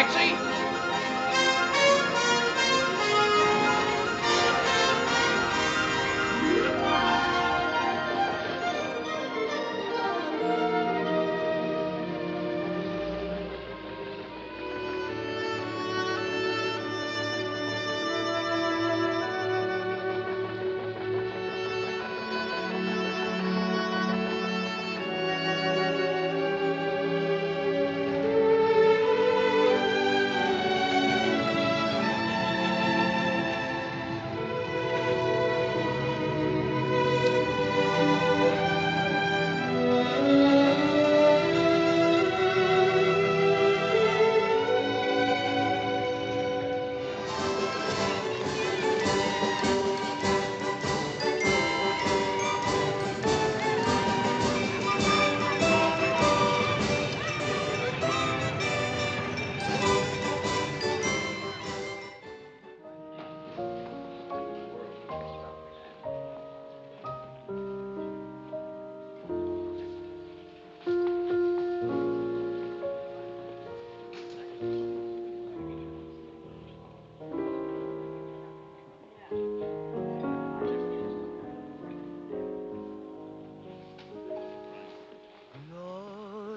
Taxi!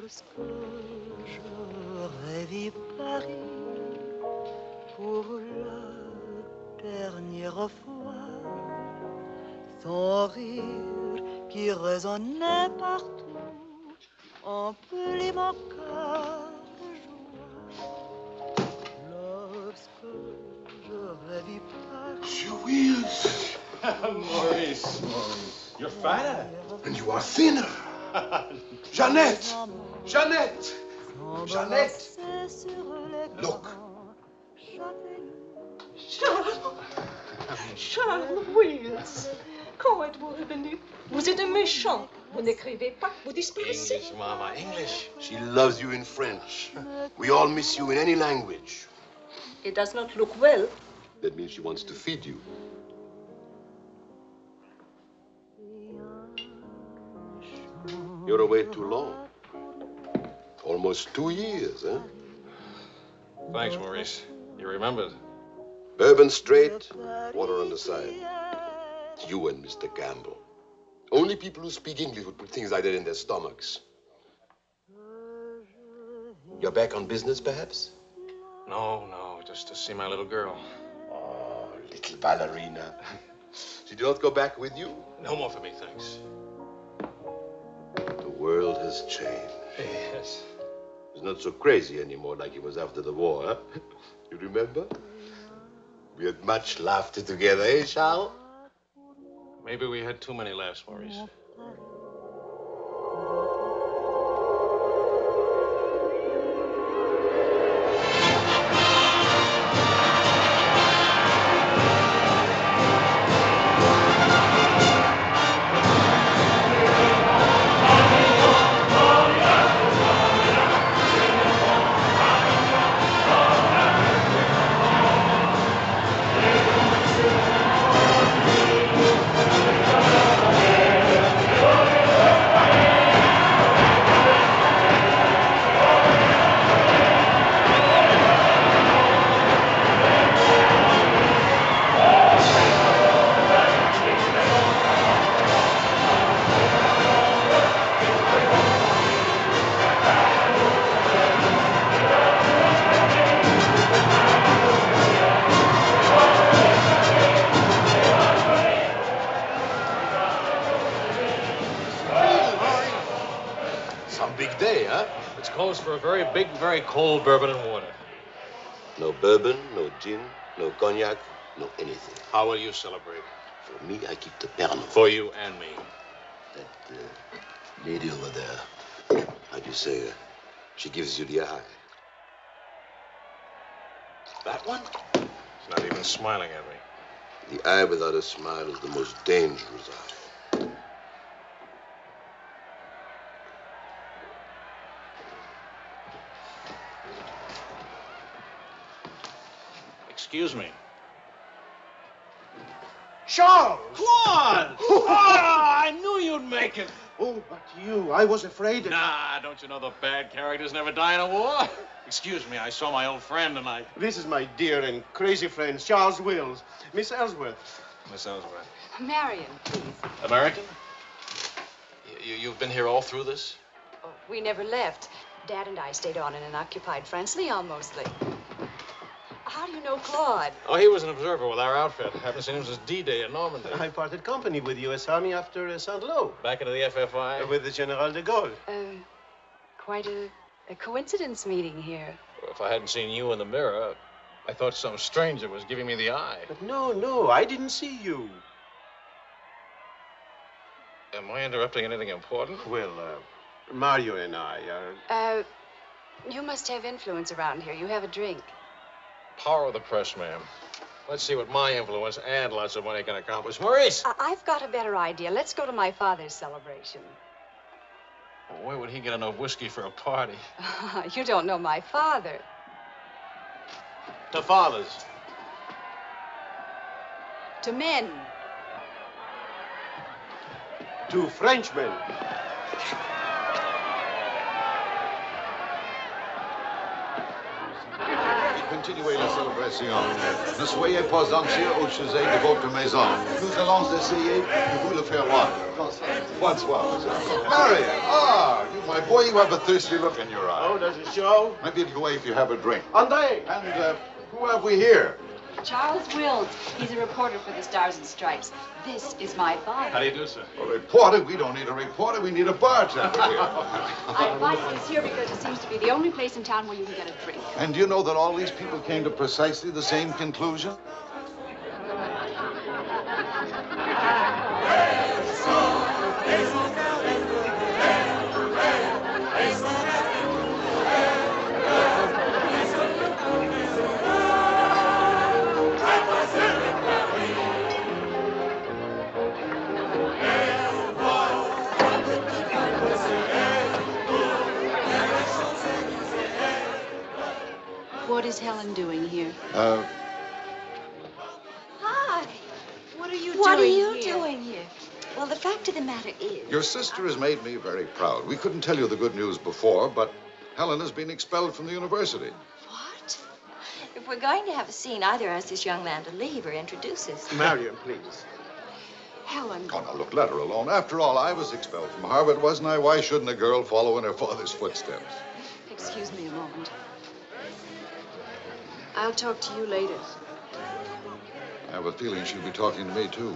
Lorsque j'aurai vu Paris pour la dernière fois, son rire qui résonnait partout emplit mon cœur de joie. Lorsque j'aurai vu Paris. Jules! Maurice, you're fatter. And you are thinner. Jeannette! Jeannette! Jeannette! Look. Charles Wills, quand êtes-vous revenu? Vous êtes un méchant. Vous n'écrivez pas, vous disparaissez. English, Mama, English. She loves you in French. We all miss you in any language. It does not look well. That means she wants to feed you. You're away too long. Almost 2 years, huh? Thanks, Maurice. You remembered. Bourbon straight, water on the side. You and Mr. Campbell. Only people who speak English would put things like that in their stomachs. You're back on business, perhaps? No, just to see my little girl. Oh, little ballerina. She did not go back with you? No more for me, thanks. The world has changed. Yes. It's not so crazy anymore like it was after the war, huh? You remember? We had much laughter together, eh, Charles? Maybe we had too many laughs, Maurice. Big day, huh? It's closed for a very big, very cold bourbon and water. No bourbon, no gin, no cognac, no anything. How will you celebrate? For me, I keep the Pernod. For you and me. That lady over there, how do you say, she gives you the eye. That one? She's not even smiling at me. The eye without a smile is the most dangerous eye. Excuse me. Charles! Claude! Oh, I knew you'd make American. Oh, but you, I was afraid. Nah, don't you know the bad characters never die in a war? Excuse me, I saw my old friend and I... This is my dear and crazy friend, Charles Wills. Miss Ellsworth. Miss Ellsworth. Marion, please. American? You've been here all through this? Oh, we never left. Dad and I stayed on in an occupied France, Leon mostly. How do you know Claude? Oh, he was an observer with our outfit. Haven't seen him since D-Day in Normandy. I parted company with U.S. Army after Saint-Lô. Back into the FFI? With the General de Gaulle. Quite a coincidence meeting here. Well, if I hadn't seen you in the mirror, I thought some stranger was giving me the eye. But no, I didn't see you. Am I interrupting anything important? Well, Mario and I are... You must have influence around here. You have a drink. Power of the press, ma'am. Let's see what my influence and lots of money can accomplish. Maurice! I've got a better idea. Let's go to my father's celebration. Well, where would he get enough whiskey for a party? You don't know my father. To fathers. To men. To Frenchmen. Continuez la célébration. Ne soyez pas anxieux au sujet de votre maison. Nous allons essayer de vous le faire voir. Bonsoir. Marion, you, my boy, you have a thirsty look in your eye. Oh, does it show? Maybe it'll go away if you have a drink. André! And who have we here? Charles Wills. He's a reporter for the Stars and Stripes. This is my father. How do you do, sir? A reporter? We don't need a reporter. We need a bartender here. I invited this here because it seems to be the only place in town where you can get a drink. And do you know that all these people came to precisely the same conclusion? What is Helen doing here? Hi. What are you doing here? Well, the fact of the matter is... Your sister has made me very proud. We couldn't tell you the good news before, but Helen has been expelled from the university. What? If we're going to have a scene, either ask this young man to leave or introduce us. Marion, please. Helen. Oh, now, look, let her alone. After all, I was expelled from Harvard, wasn't I? Why shouldn't a girl follow in her father's footsteps? Excuse me a moment. I'll talk to you later. I have a feeling she'll be talking to me, too.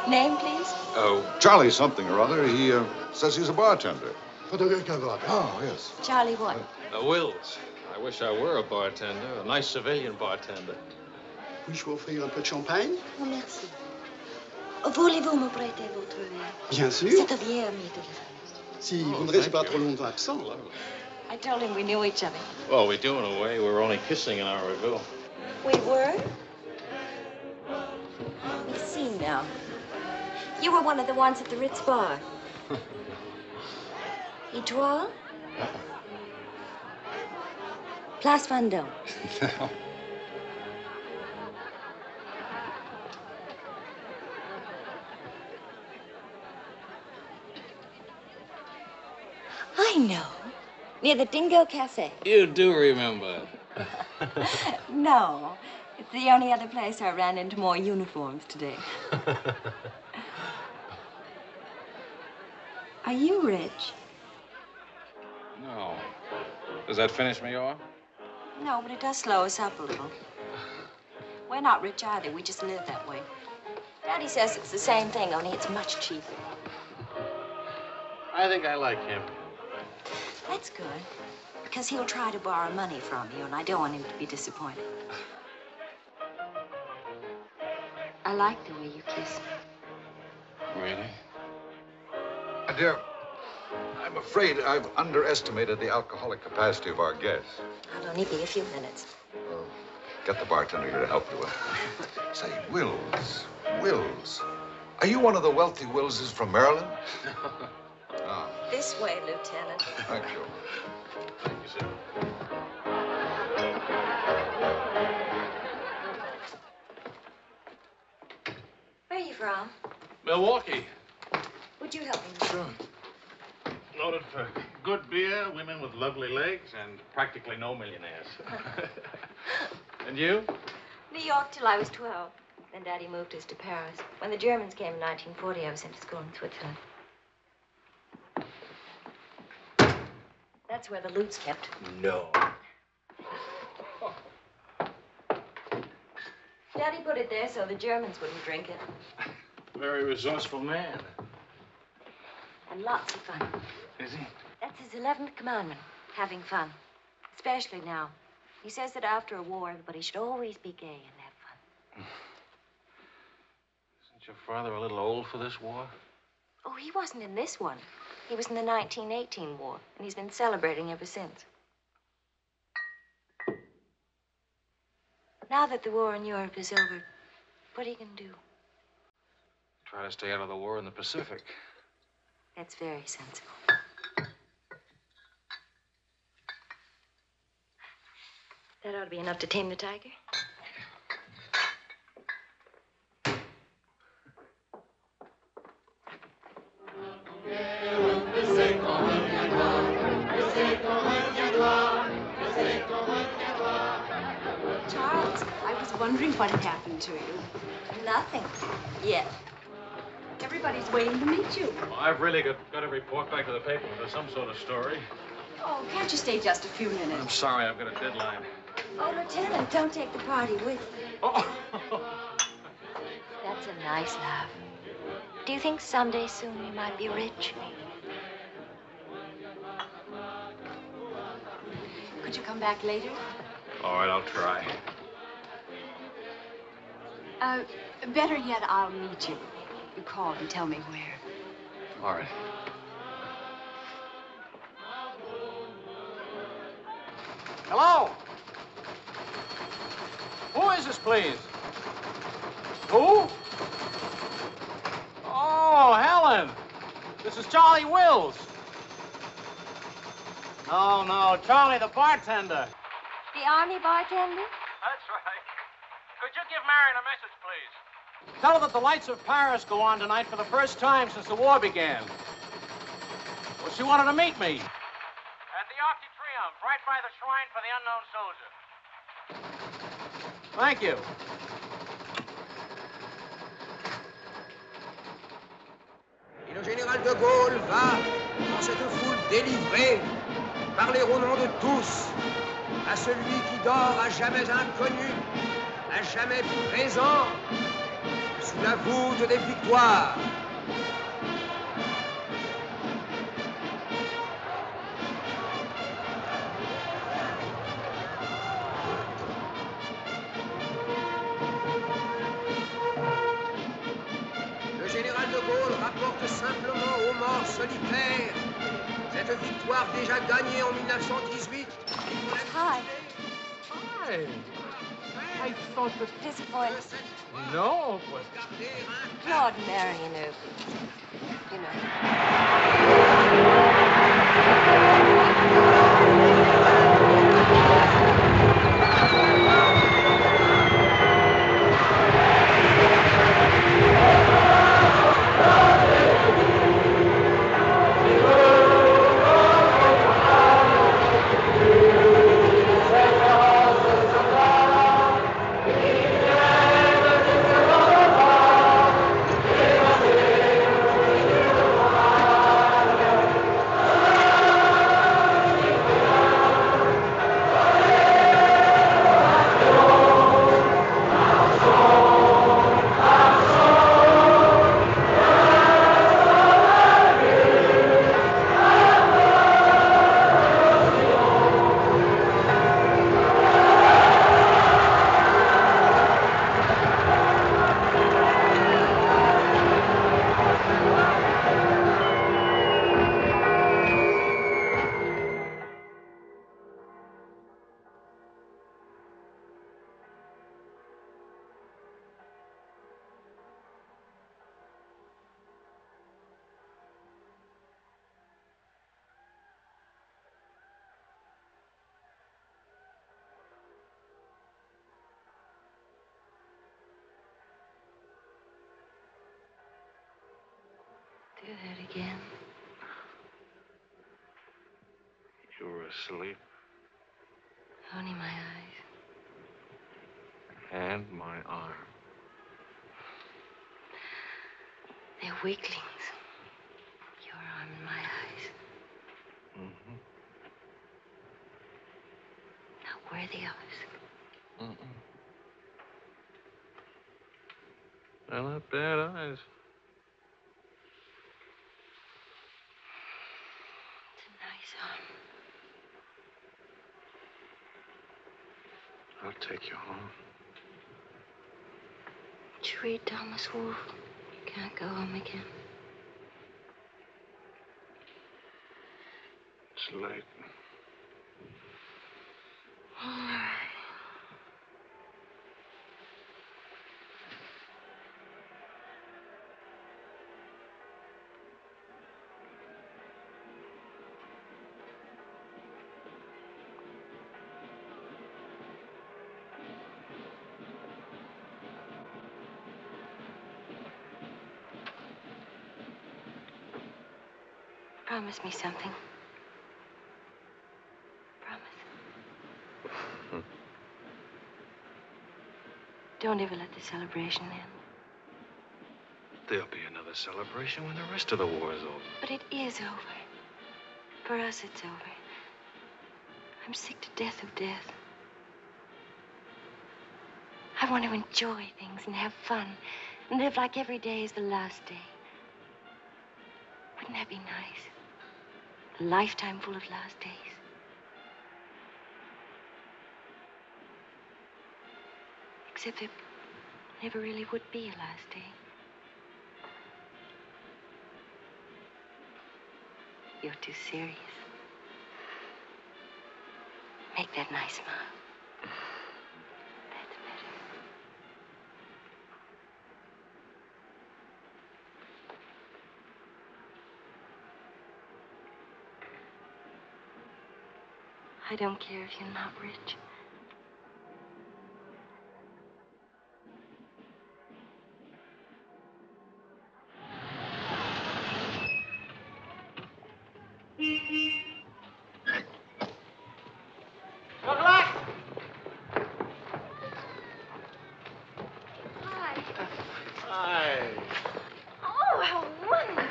Name, please? Oh, Charlie something or other. He says he's a bartender. Oh, yes. Charlie what? Wills. I wish I were a bartender, a nice civilian bartender. Puis-je vous offrir un peu de champagne? Oh, merci. Voulez-vous me prêter votre verre? Bien sûr. C'est bien, ami de la... Si vous ne restez pas trop longtemps absent. I told him we knew each other. Well, we do in a way. We were only kissing an hour ago. We were? Let me see now. You were one of the ones at the Ritz bar. Étoile? Place Vendôme. I know. Near the Dingo Cafe. You do remember. No. It's the only other place I ran into more uniforms today. Are you rich? No. Does that finish me off? No, but it does slow us up a little. We're not rich either. We just live that way. Daddy says it's the same thing, only it's much cheaper. I think I like him. That's good. Because he'll try to borrow money from you, and I don't want him to be disappointed. I like the way you kiss me. Really? My dear, I'm afraid I've underestimated the alcoholic capacity of our guests. I'll only be a few minutes. Get the bartender here to help you. Say, Wills. Are you one of the wealthy Willses from Maryland? Ah, This way, Lieutenant. thank you. Thank you, sir. Where are you from? Milwaukee. Would you help me? Sure. Noted for good beer, women with lovely legs, and practically no millionaires. And you? New York till I was 12. Then Daddy moved us to Paris. When the Germans came in 1940, I was sent to school in Switzerland. That's where the loot's kept. No. Daddy put it there so the Germans wouldn't drink it. Very resourceful man. And lots of fun. Is he? That's his 11th commandment, having fun. Especially now. He says that after a war, everybody should always be gay and have fun. Isn't your father a little old for this war? Oh, he wasn't in this one. He was in the 1918 war, and he's been celebrating ever since. Now that the war in Europe is over, what are you going to do? Try to stay out of the war in the Pacific. That's very sensible. That ought to be enough to tame the tiger. Charles, I was wondering what had happened to you. Nothing. Yet. Everybody's waiting to meet you. Well, I've really got to report back to the paper for some sort of story. Oh, can't you stay just a few I'm minutes? sorry, I've got a deadline. Oh, Lieutenant, don't take the party with you. Oh. That's a nice laugh. Do you think someday soon we might be rich? Could you come back later? All right, I'll try. Better yet, I'll meet you. You call and tell me where. All right. Hello? Who is this, please? Who? Oh, Helen. This is Charlie Wills. No, Charlie the bartender. The army bartender? That's right. Could you give Marion a message, please? Tell her that the lights of Paris go on tonight for the first time since the war began. Well, she wanted to meet me. At the Arc de Triomphe, right by the shrine for the unknown soldier. Thank you. Et le général de Gaulle va, dans cette foule délivrée, parler au nom de tous, à celui qui dort à jamais inconnu, à jamais présent, sous la voûte des victoires. Le général de Gaulle rapporte simplement aux morts solitaires cette victoire déjà gagnée en 1918. Hi. Hi. I thought that... Disappointed. No, but... Claude Marion Irving. You know. Do that again. You were asleep. Only my eyes. And my arm. They're weaklings. Your arm and my eyes. Mm-hmm. Not worthy of us. Mm-mm. They're not bad eyes. It's a nice arm. I'll take you home. Did you read Thomas Wolfe? You can't go home again. It's late. All right. Promise me something. Promise. Don't ever let the celebration end. There'll be another celebration when the rest of the war is over. But it is over. For us, it's over. I'm sick to death of death. I want to enjoy things and have fun and live like every day is the last day. Wouldn't that be nice? A lifetime full of last days. Except there never really would be a last day. You're too serious. Make that nice smile. That's better. I don't care if you're not rich. Good luck! Hi. Hi. Oh, how wonderful.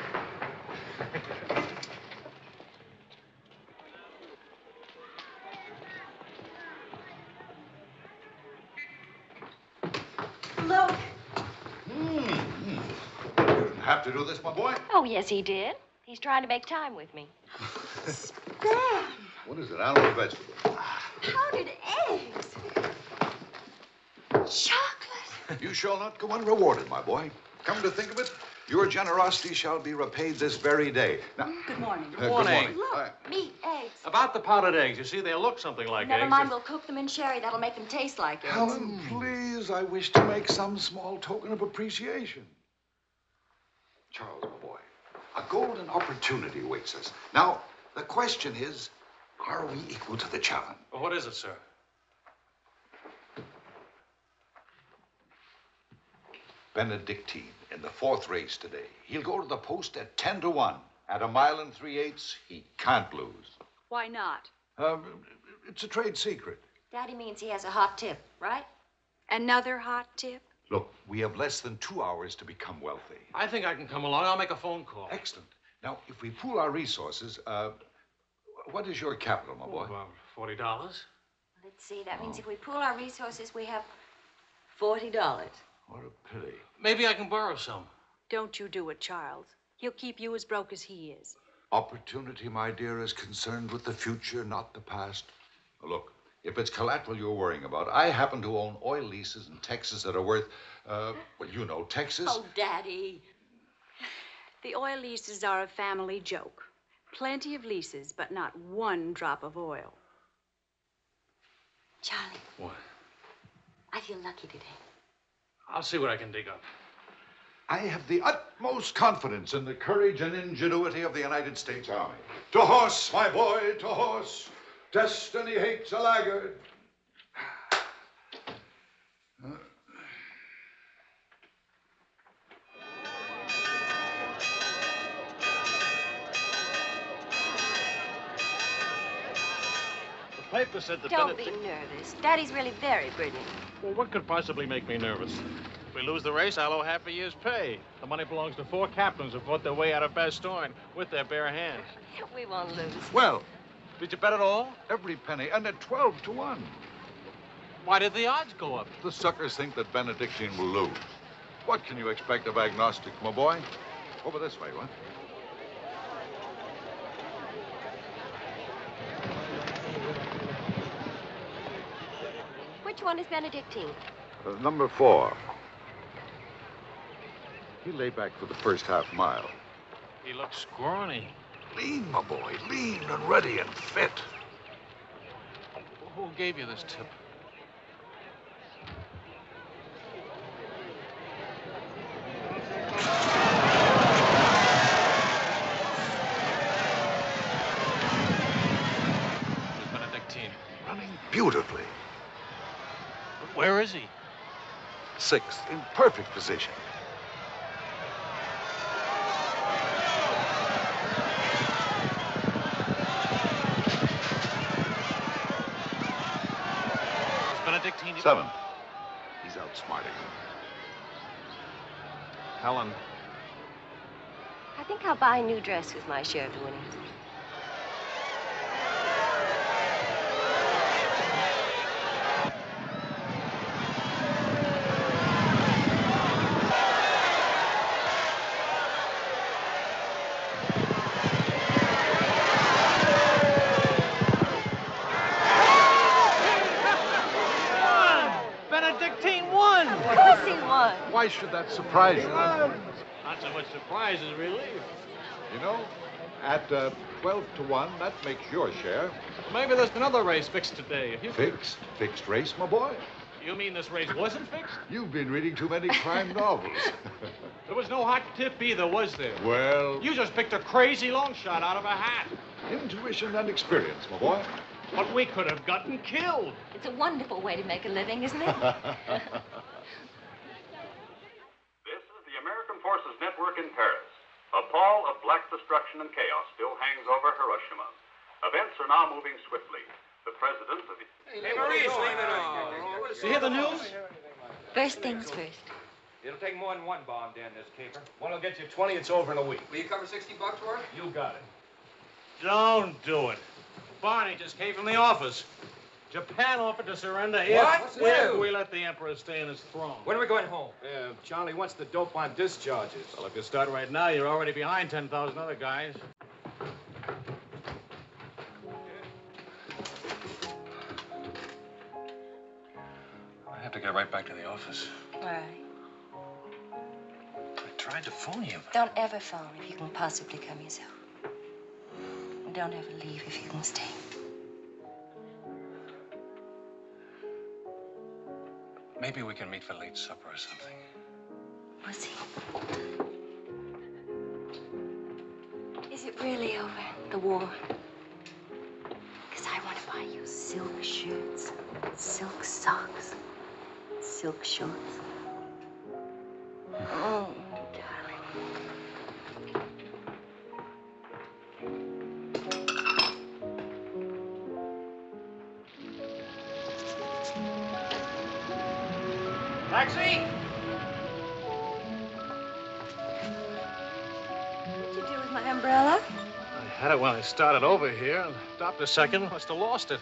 Look. You didn't have to do this, my boy. Oh, yes, he did. He's trying to make time with me. Spam. What is it, animal or vegetable? Powdered eggs. Chocolate. You shall not go unrewarded, my boy. Come to think of it, your generosity shall be repaid this very day. Now, Good morning. Good morning. Look, meat, eggs. About the powdered eggs, you see, they look something like Never eggs. mind, we'll cook them in sherry. That'll make them taste like eggs. Helen, please, I wish to make some small token of appreciation. Charles, my boy, a golden opportunity awaits us. Now, the question is, are we equal to the challenge? Well, what is it, sir? Benedictine in the 4th race today. He'll go to the post at 10 to 1. At 1 3/8 he can't lose. Why not? It's a trade secret. Daddy means he has a hot tip, right? Another hot tip? Look, we have less than 2 hours to become wealthy. I think I can come along. I'll make a phone call. Excellent. Now, if we pool our resources, what is your capital, my boy? About $40. Let's see. That means if we pool our resources, we have $40. What a pity. Maybe I can borrow some. Don't you do it, Charles. He'll keep you as broke as he is. Opportunity, my dear, is concerned with the future, not the past. Look, if it's collateral you're worrying about, I happen to own oil leases in Texas that are worth, well, you know, Texas. Oh, Daddy. The oil leases are a family joke. Plenty of leases, but not one drop of oil. Charlie, What? I feel lucky today. I'll see what I can dig up. I have the utmost confidence in the courage and ingenuity of the United States Army. To horse, my boy, to horse. Destiny hates a laggard. paper said that Don't be nervous. Daddy's really very brilliant. Well, what could possibly make me nervous? If we lose the race, I'll owe half a year's pay. The money belongs to 4 captains who fought their way out of Bastogne with their bare hands. We won't lose. Well, Did you bet it all? every penny, and at 12 to 1. Why did the odds go up? The suckers think that Benedictine will lose. What can you expect of agnostics, my boy? Over this way, what? Which one is Benedictine? Number 4. He lay back for the first half mile. He looks scrawny. Lean, my boy, lean and ready and fit. Who gave you this tip? Where's Benedictine? Running beautifully. Where is he? 6th, in perfect position. Is Benedictine? 7th. He's outsmarting him. Helen. I think I'll buy a new dress with my share of the winnings. Benedictine won! Of course he won. Why should that surprise you? Not so much surprise as relief. You know, at 12 to 1, that makes your share. Maybe there's another race fixed today. If you Fixed race, my boy. You mean this race wasn't fixed? You've been reading too many crime novels. There was no hot tip either, was there? Well, You just picked a crazy long shot out of a hat. intuition and experience, my boy. But we could have gotten killed. It's a wonderful way to make a living, isn't it? This is the American Forces Network in Paris. A pall of black destruction and chaos still hangs over Hiroshima. Events are now moving swiftly. The president of the... Hey, Maurice, leave it all. You hear the news? First things first. It'll take more than one bomb down this caper. One will get you 20, it's over in a week. Will you cover $60 for it? You got it. Don't do it. Barney just came from the office. Japan offered to surrender What? if we let the Emperor stay in his throne. When are we going home? Yeah, Charlie wants the dope on discharges. Well, if you start right now, you're already behind 10,000 other guys. I have to get right back to the office. All right. I tried to phone you. Don't ever phone if you can possibly come yourself. And don't ever leave if you can stay. Maybe we can meet for late supper or something. We'll see. Is it really over, the war? Because I want to buy you silk shirts, silk socks, silk shorts. Oh, darling. Taxi! What'd you do with my umbrella? I had it when I started over here and stopped a second. Must have lost it.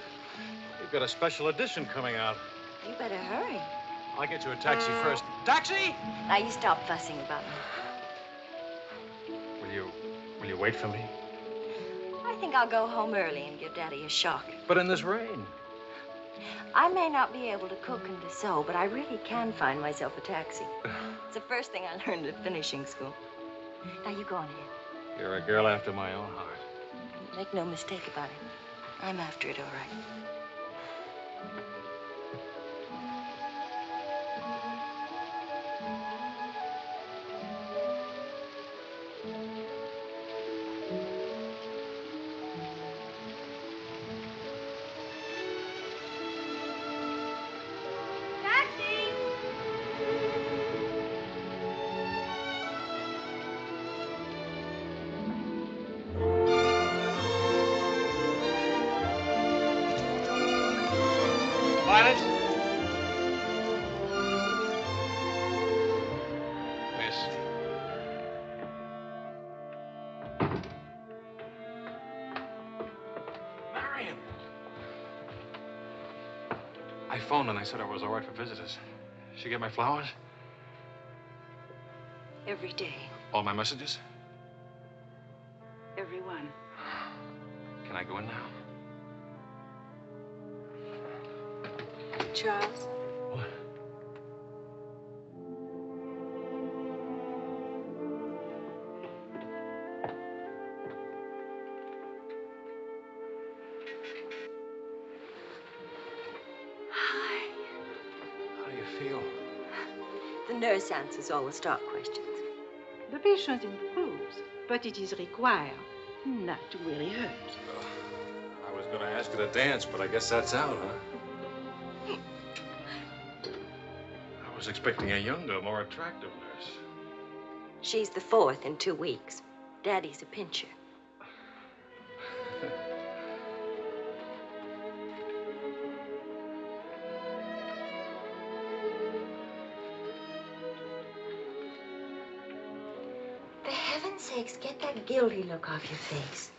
You've got a special edition coming out. You better hurry. I'll get you a taxi first. Taxi! Now, you stop fussing about me. Will you wait for me? I think I'll go home early and give Daddy a shock. But in this rain. I may not be able to cook and to sew, but I really can find myself a taxi. It's the first thing I learned at finishing school. Now, you go on ahead. You're a girl after my own heart. Make no mistake about it. I'm after it, all right. I phoned and they said I was all right for visitors. She get my flowers? Every day. All my messages? Every one. Can I go in now? Charles? What? Hi. How do you feel? The nurse answers all the stock questions. The patient improves, but it is required not to really hurt. I was going to ask her to dance, but I guess that's out, huh? I was expecting a younger, more attractive nurse. She's the 4th in 2 weeks. Daddy's a pincher. For heaven's sakes, get that guilty look off your face.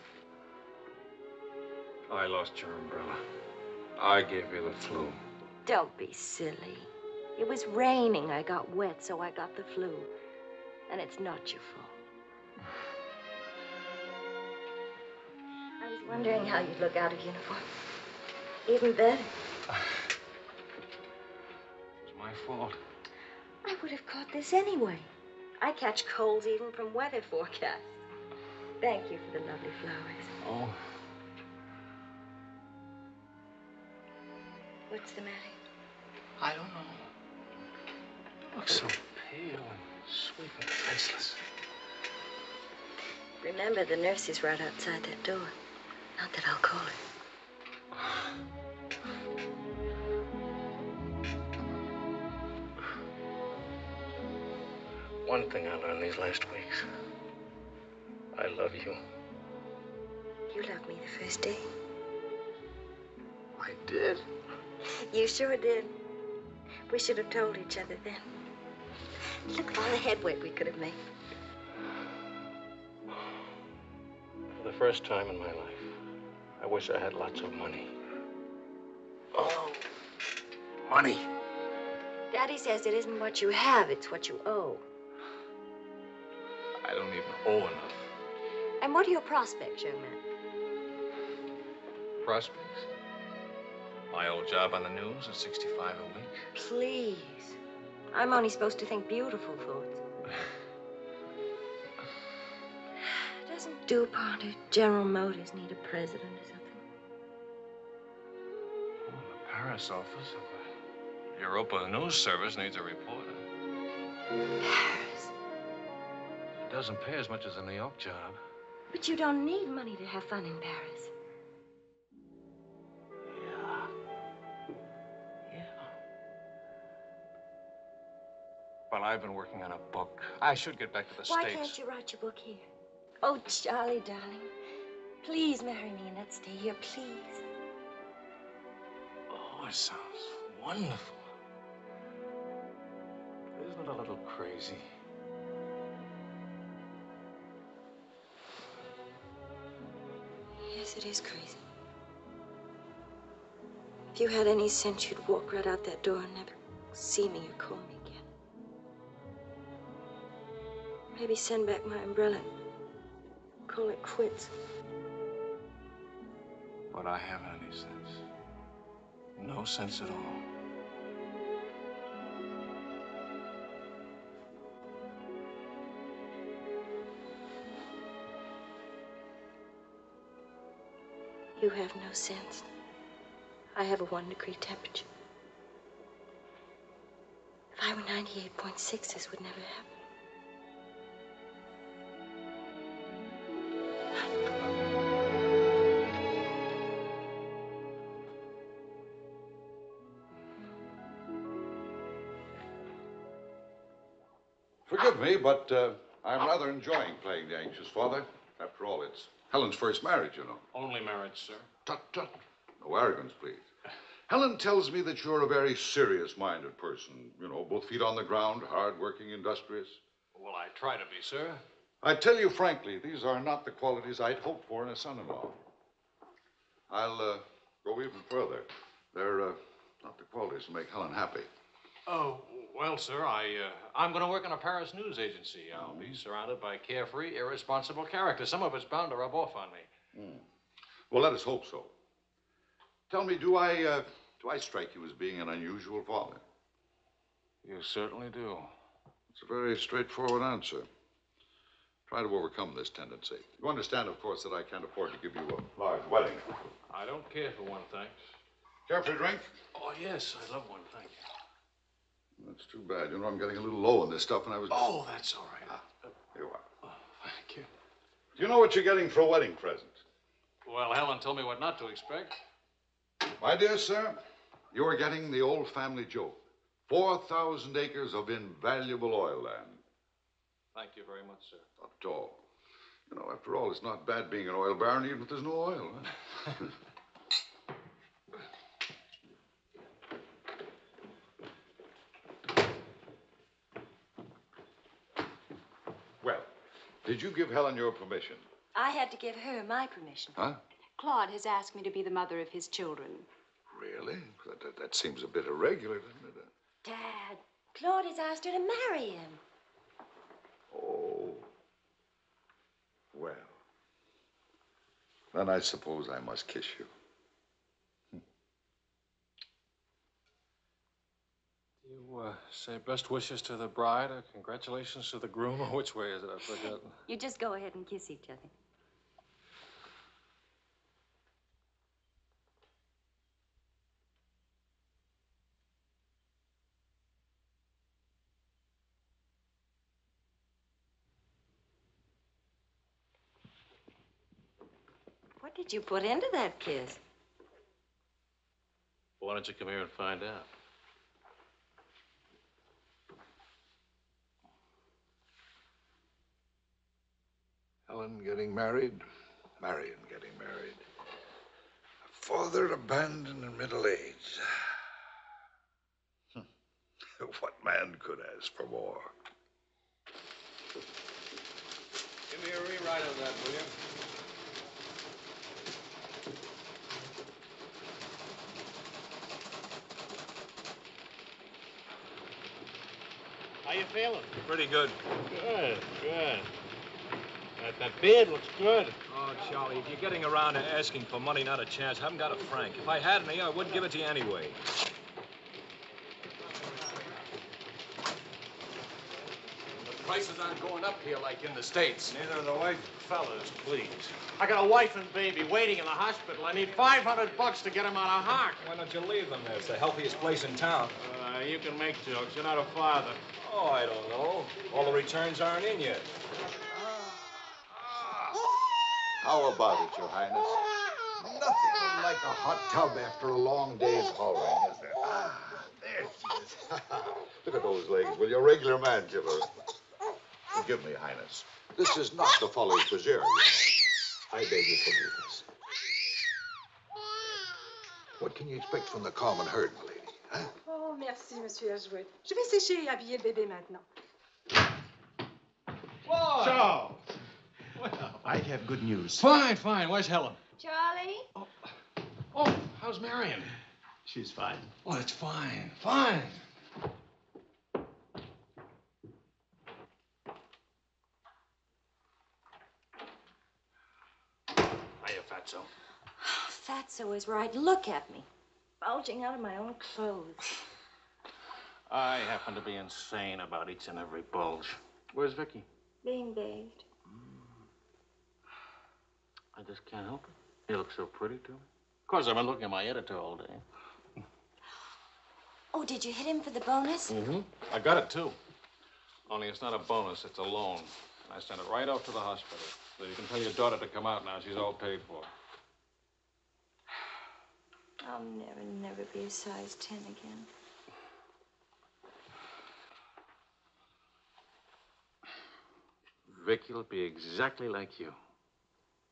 I lost your umbrella. I gave you the flu. Don't be silly. It was raining. I got wet, so I got the flu. And it's not your fault. I was wondering how you'd look out of uniform. Even better. It was my fault. I would have caught this anyway. I catch colds even from weather forecasts. Thank you for the lovely flowers. Oh. What's the matter? I don't know. You look so pale and sweet and faceless. Remember, the nurse is right outside that door. Not that I'll call her. One thing I learned these last weeks. I love you. You loved me the first day. I did. You sure did. We should have told each other then. Look at all the headway we could have made. For the first time in my life, I wish I had lots of money. Oh, money. Daddy says it isn't what you have, it's what you owe. I don't even owe enough. And what are your prospects, young man? Prospects? My old job on the news at 65 a week. Please. I'm only supposed to think beautiful thoughts. Doesn't DuPont or General Motors need a president or something? Oh, the Paris office of the Europa News Service needs a reporter. Paris. It doesn't pay as much as a New York job. But you don't need money to have fun in Paris. Well, I've been working on a book. I should get back to the Why States. can't you write your book here? Oh, Charlie, darling. Please marry me and let's stay here, please. Oh, it sounds wonderful. Isn't it a little crazy? Yes, it is crazy. If you had any sense, you'd walk right out that door and never see me or call me again. Maybe send back my umbrella and call it quits. But I haven't any sense. No sense at all. You have no sense. I have a 1-degree temperature. If I were 98.6, this would never happen. Forgive me, but I'm rather enjoying playing the anxious father. After all, it's Helen's first marriage, you know. Only marriage, sir. Tut, tut. No arrogance, please. Helen tells me that you're a very serious-minded person. You know, both feet on the ground, hard-working, industrious. Well, I try to be, sir. I tell you frankly, these are not the qualities I'd hoped for in a son-in-law. I'll go even further. They're Not the qualities to make Helen happy. Oh, well, sir, I'm going to work in a Paris news agency. I'll be surrounded by carefree, irresponsible characters. Some of it's bound to rub off on me. Well, let us hope so. Tell me, do I strike you as being an unusual father? You certainly do. It's a very straightforward answer. Try to overcome this tendency. You understand, of course, that I can't afford to give you a large wedding. I don't care for one, thanks. Care for a drink? Oh, yes, I love one, thank you. That's too bad. You know, I'm getting a little low on this stuff, and I was... Oh, that's all right. Here you are. Oh, thank you. Do you know what you're getting for a wedding present? Well, Helen told me what not to expect. My dear sir, you are getting the old family joke. 4,000 acres of invaluable oil land. Thank you very much, sir. Not at all. You know, after all, it's not bad being an oil baron, even if there's no oil. Huh? Well, did you give Helen your permission? I had to give her my permission. Huh? Claude has asked me to be the mother of his children. Really? That seems a bit irregular, doesn't it? Dad, Claude has asked her to marry him. Oh. Well. Then I suppose I must kiss you. You say best wishes to the bride or congratulations to the groom, or which way is it? I've forgotten. You just go ahead and kiss each other. What did you put into that kiss? Why don't you come here and find out? Helen getting married, Marion getting married. A father abandoned in middle age. What man could ask for more? Give me a rewrite of that, will you? How you feeling? Pretty good. Good, good. That beard looks good. Oh, Charlie, if you're getting around to asking for money, not a chance. I haven't got a franc. If I had any, I wouldn't give it to you anyway. The prices aren't going up here like in the States. Neither are the white fellas, please. I got a wife and baby waiting in the hospital. I need $500 to get them out of Hart. Why don't you leave them there? It's the healthiest place in town. You can make jokes. You're not a father. Oh, I don't know. All the returns aren't in yet. How about it, Your Highness? Nothing like a hot tub after a long day's hauling, is there? There she is. Look at those legs, will you? A regular man give her. Forgive me, Highness. This is not the Folly Preserve. I beg your forgiveness. What can you expect from the common herd, my lady? Huh? Oh, merci, Monsieur Ajout. Je vais sécher et habiller le bébé maintenant. Whoa! Charles! Well, I have good news. Fine, fine. Where's Helen? Charlie? Oh, how's Marion? She's fine. Oh, that's fine, fine. Hiya, Fatso. Fatso is right. Look at me. Bulging out of my own clothes. I happen to be insane about each and every bulge. Where's Vicky? Being bathed. I just can't help it. You look so pretty, too. Of course, I've been looking at my editor all day. Oh, did you hit him for the bonus? Mm-hmm. I got it, too. Only it's not a bonus, it's a loan. I sent it right out to the hospital. So you can tell your daughter to come out now. She's all paid for. I'll never be a size 10 again. Vicky will be exactly like you.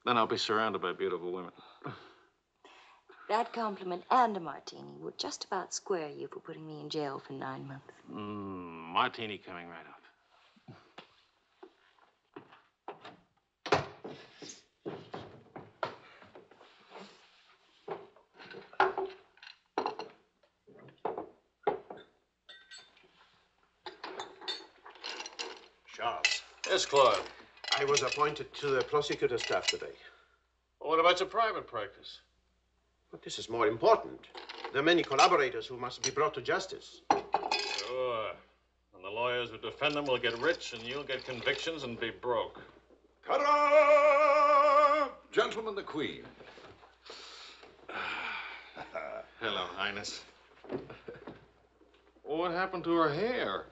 Then I'll be surrounded by beautiful women. That compliment and a martini would just about square you for putting me in jail for 9 months. Martini coming right up. Charles, Yes, Claude. I was appointed to the prosecutor's staff today. Well, what about your private practice? But this is more important. There are many collaborators who must be brought to justice. Sure. And the lawyers who defend them will get rich, and you'll get convictions and be broke. Ta-da! Gentlemen, the Queen. Hello, Highness. What happened to her hair?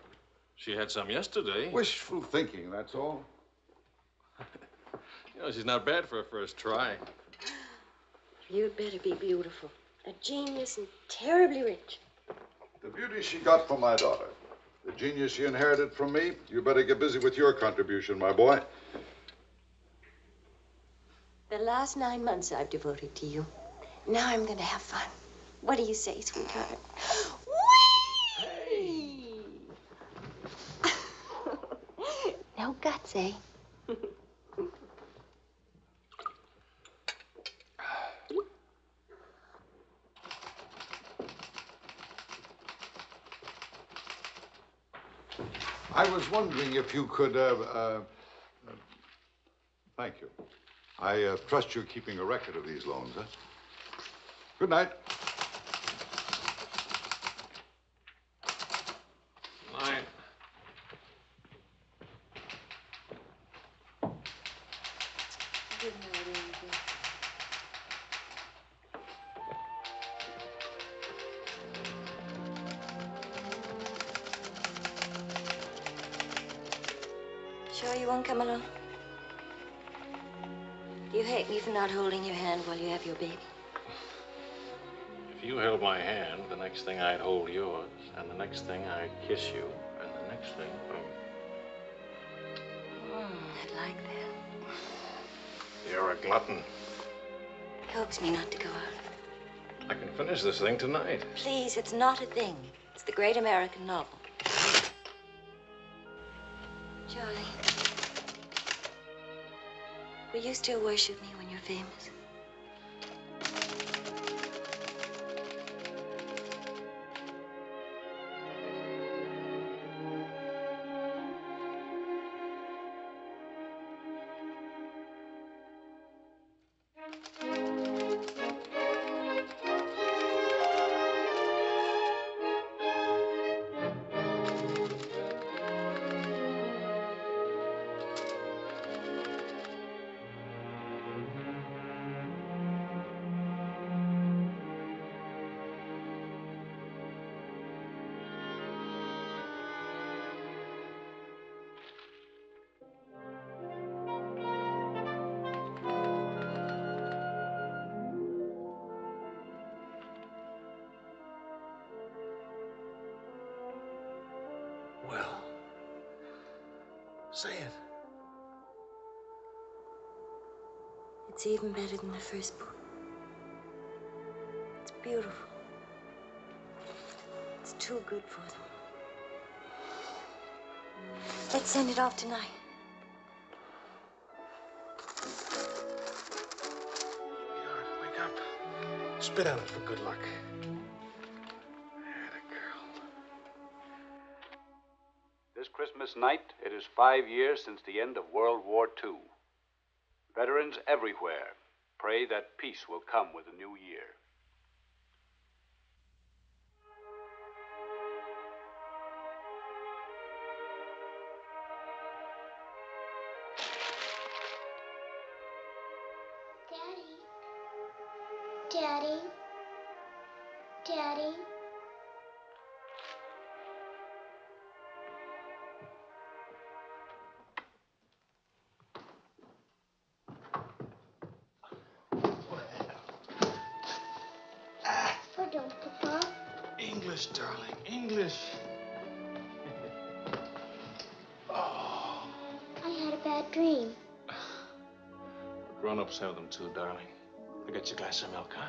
She had some yesterday. Wishful thinking, that's all. You know, she's not bad for a first try. You'd better be beautiful. A genius and terribly rich. The beauty she got from my daughter. The genius she inherited from me. You better get busy with your contribution, my boy. The last 9 months I've devoted to you. Now I'm going to have fun. What do you say, sweetheart? Whee! No guts, eh? I was wondering if you could, thank you. I trust you're keeping a record of these loans, huh? Good night. Night. Good night, Angel. Sure you won't come along? You hate me for not holding your hand while you have your baby. If you held my hand, the next thing I'd hold yours, and the next thing I'd kiss you, and the next thing, I'd like that. You're a glutton. Coax me not to go out. I can finish this thing tonight. Please, it's not a thing. It's the great American novel. Charlie, will you still worship me when you're famous? Well, say it. It's even better than the first book. It's beautiful. It's too good for them. Let's send it off tonight. Sweetheart, wake up. Spit on it for good luck. This Christmas night, it is 5 years since the end of World War II. Veterans everywhere pray that peace will come with the new year. Daddy. Daddy. Pardon, Papa. English, darling, English. I had a bad dream. Grown-ups have them too, darling. I get you a glass of milk, huh?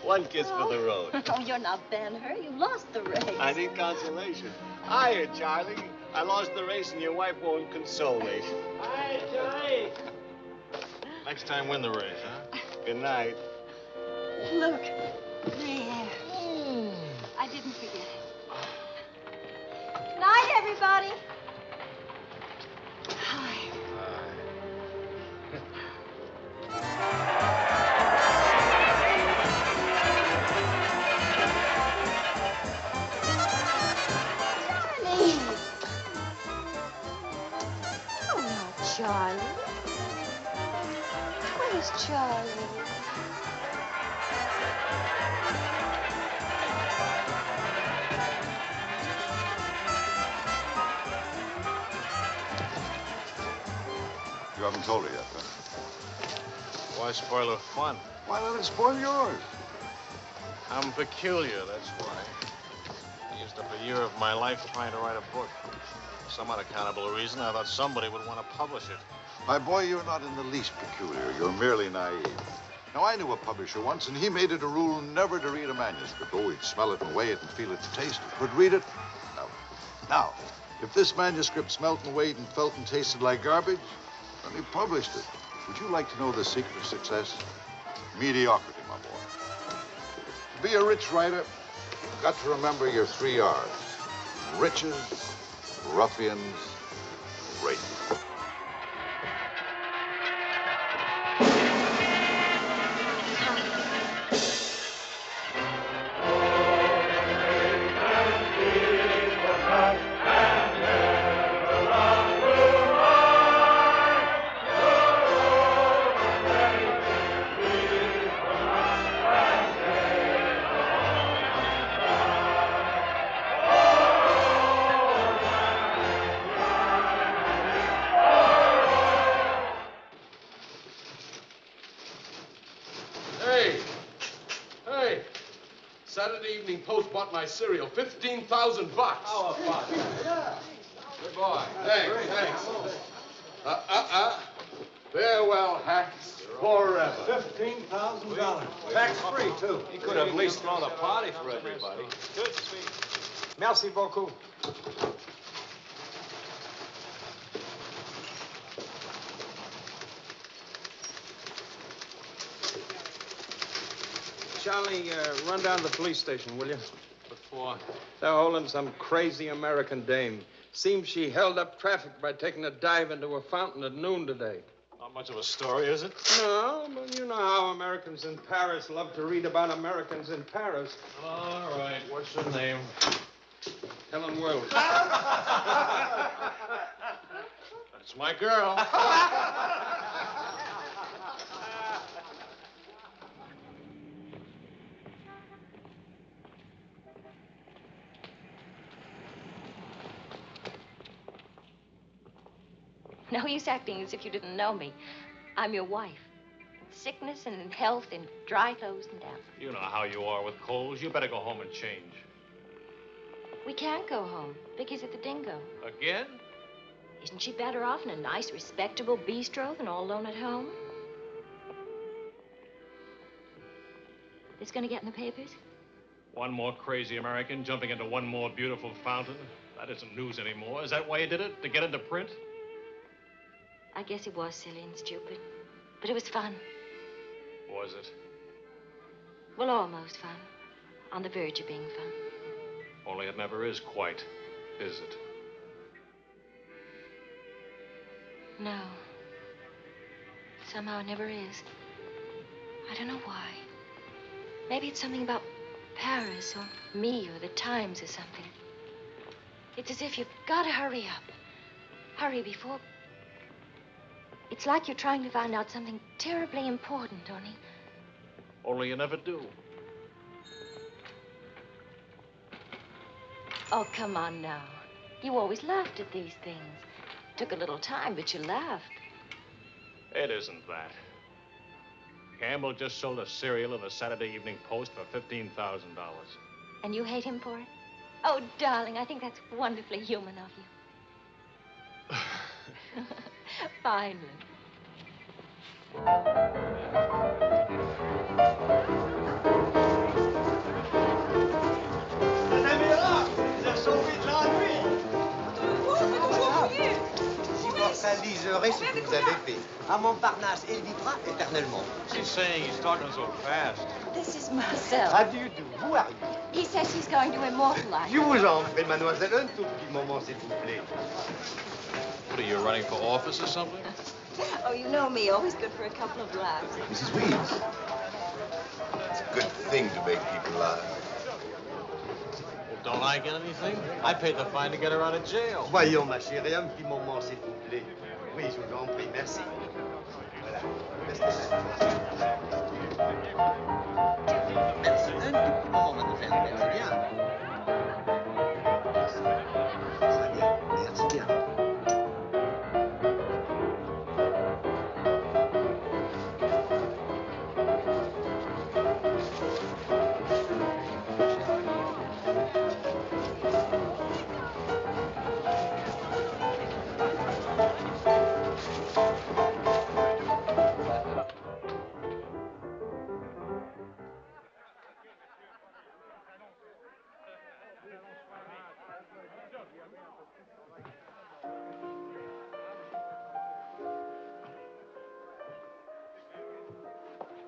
One kiss for the road. Oh, you're not Ben-Hur. You lost the race. I need consolation. Hiya, Charlie. I lost the race and your wife won't console me. Hi, Charlie. Next time, win the race, huh? Good night. Look. There. I didn't forget it. Night, everybody. Hi. Charlie? Where's Charlie? You haven't told her yet, huh? Why spoil her fun? Why let it spoil yours? I'm peculiar, that's why. I used up a year of my life trying to write a book. For some unaccountable reason, I thought somebody would want to publish it. My boy, you're not in the least peculiar. You're merely naive. Now, I knew a publisher once, and he made it a rule never to read a manuscript. Oh, he'd smell it and weigh it and feel it and taste it. But read it? No. Now, if this manuscript smelt and weighed and felt and tasted like garbage, then he published it. Would you like to know the secret of success? Mediocrity, my boy. To be a rich writer, you've got to remember your 3 R's. Riches, ruffians, rape. Saturday Evening Post bought my cereal. $15,000. How about it? Yeah. Good boy. Thanks. Farewell hats forever. $15,000. Tax-free, too. He could have at least thrown a party for everybody. Good speech. Merci beaucoup. Charlie, run down to the police station, will you? What for? They're holding some crazy American dame. Seems she held up traffic by taking a dive into a fountain at noon today. Not much of a story, is it? No, but you know how Americans in Paris love to read about Americans in Paris. All right. What's her name? Helen Wills. That's my girl. No use acting as if you didn't know me. I'm your wife. In sickness and in health, in dry clothes and damp. You know how you are with colds. You better go home and change. We can't go home. Vicky's at the Dingo. Again? Isn't she better off in a nice, respectable bistro than all alone at home? This gonna get in the papers? One more crazy American jumping into one more beautiful fountain. That isn't news anymore. Is that why you did it? To get into print? I guess it was silly and stupid. But it was fun. Was it? Well, almost fun. On the verge of being fun. Only it never is quite, is it? No. Somehow it never is. I don't know why. Maybe it's something about Paris or me or the Times or something. It's as if you've got to hurry up. Hurry before... It's like you're trying to find out something terribly important, Tony. Only you never do. Oh, come on now. You always laughed at these things. Took a little time, but you laughed. It isn't that. Campbell just sold a cereal in the Saturday Evening Post for $15,000. And you hate him for it? Oh, darling, I think that's wonderfully human of you. Finally. totaliserez ce que vous avez fait. À Montparnasse, il vivra éternellement. She's saying he's talking so fast. This is Marcel. How do you do? Who are you? He says he's going to immortalize. Je vous en prie, mademoiselle, un tout petit moment, s'il vous plaît. What are you, running for office or something? Oh, you know me, always good for a couple of laughs. Mrs. Weeds. It's a good thing to make people laugh. Well, don't I get anything? I paid the fine to get her out of jail. Voyons, ma chérie, un petit moment, s'il vous plaît. Oui, je vous en prie, merci. Voilà. Merci. Merci. Un tout petit moment, mademoiselle. Merci bien. Très bien. Merci bien.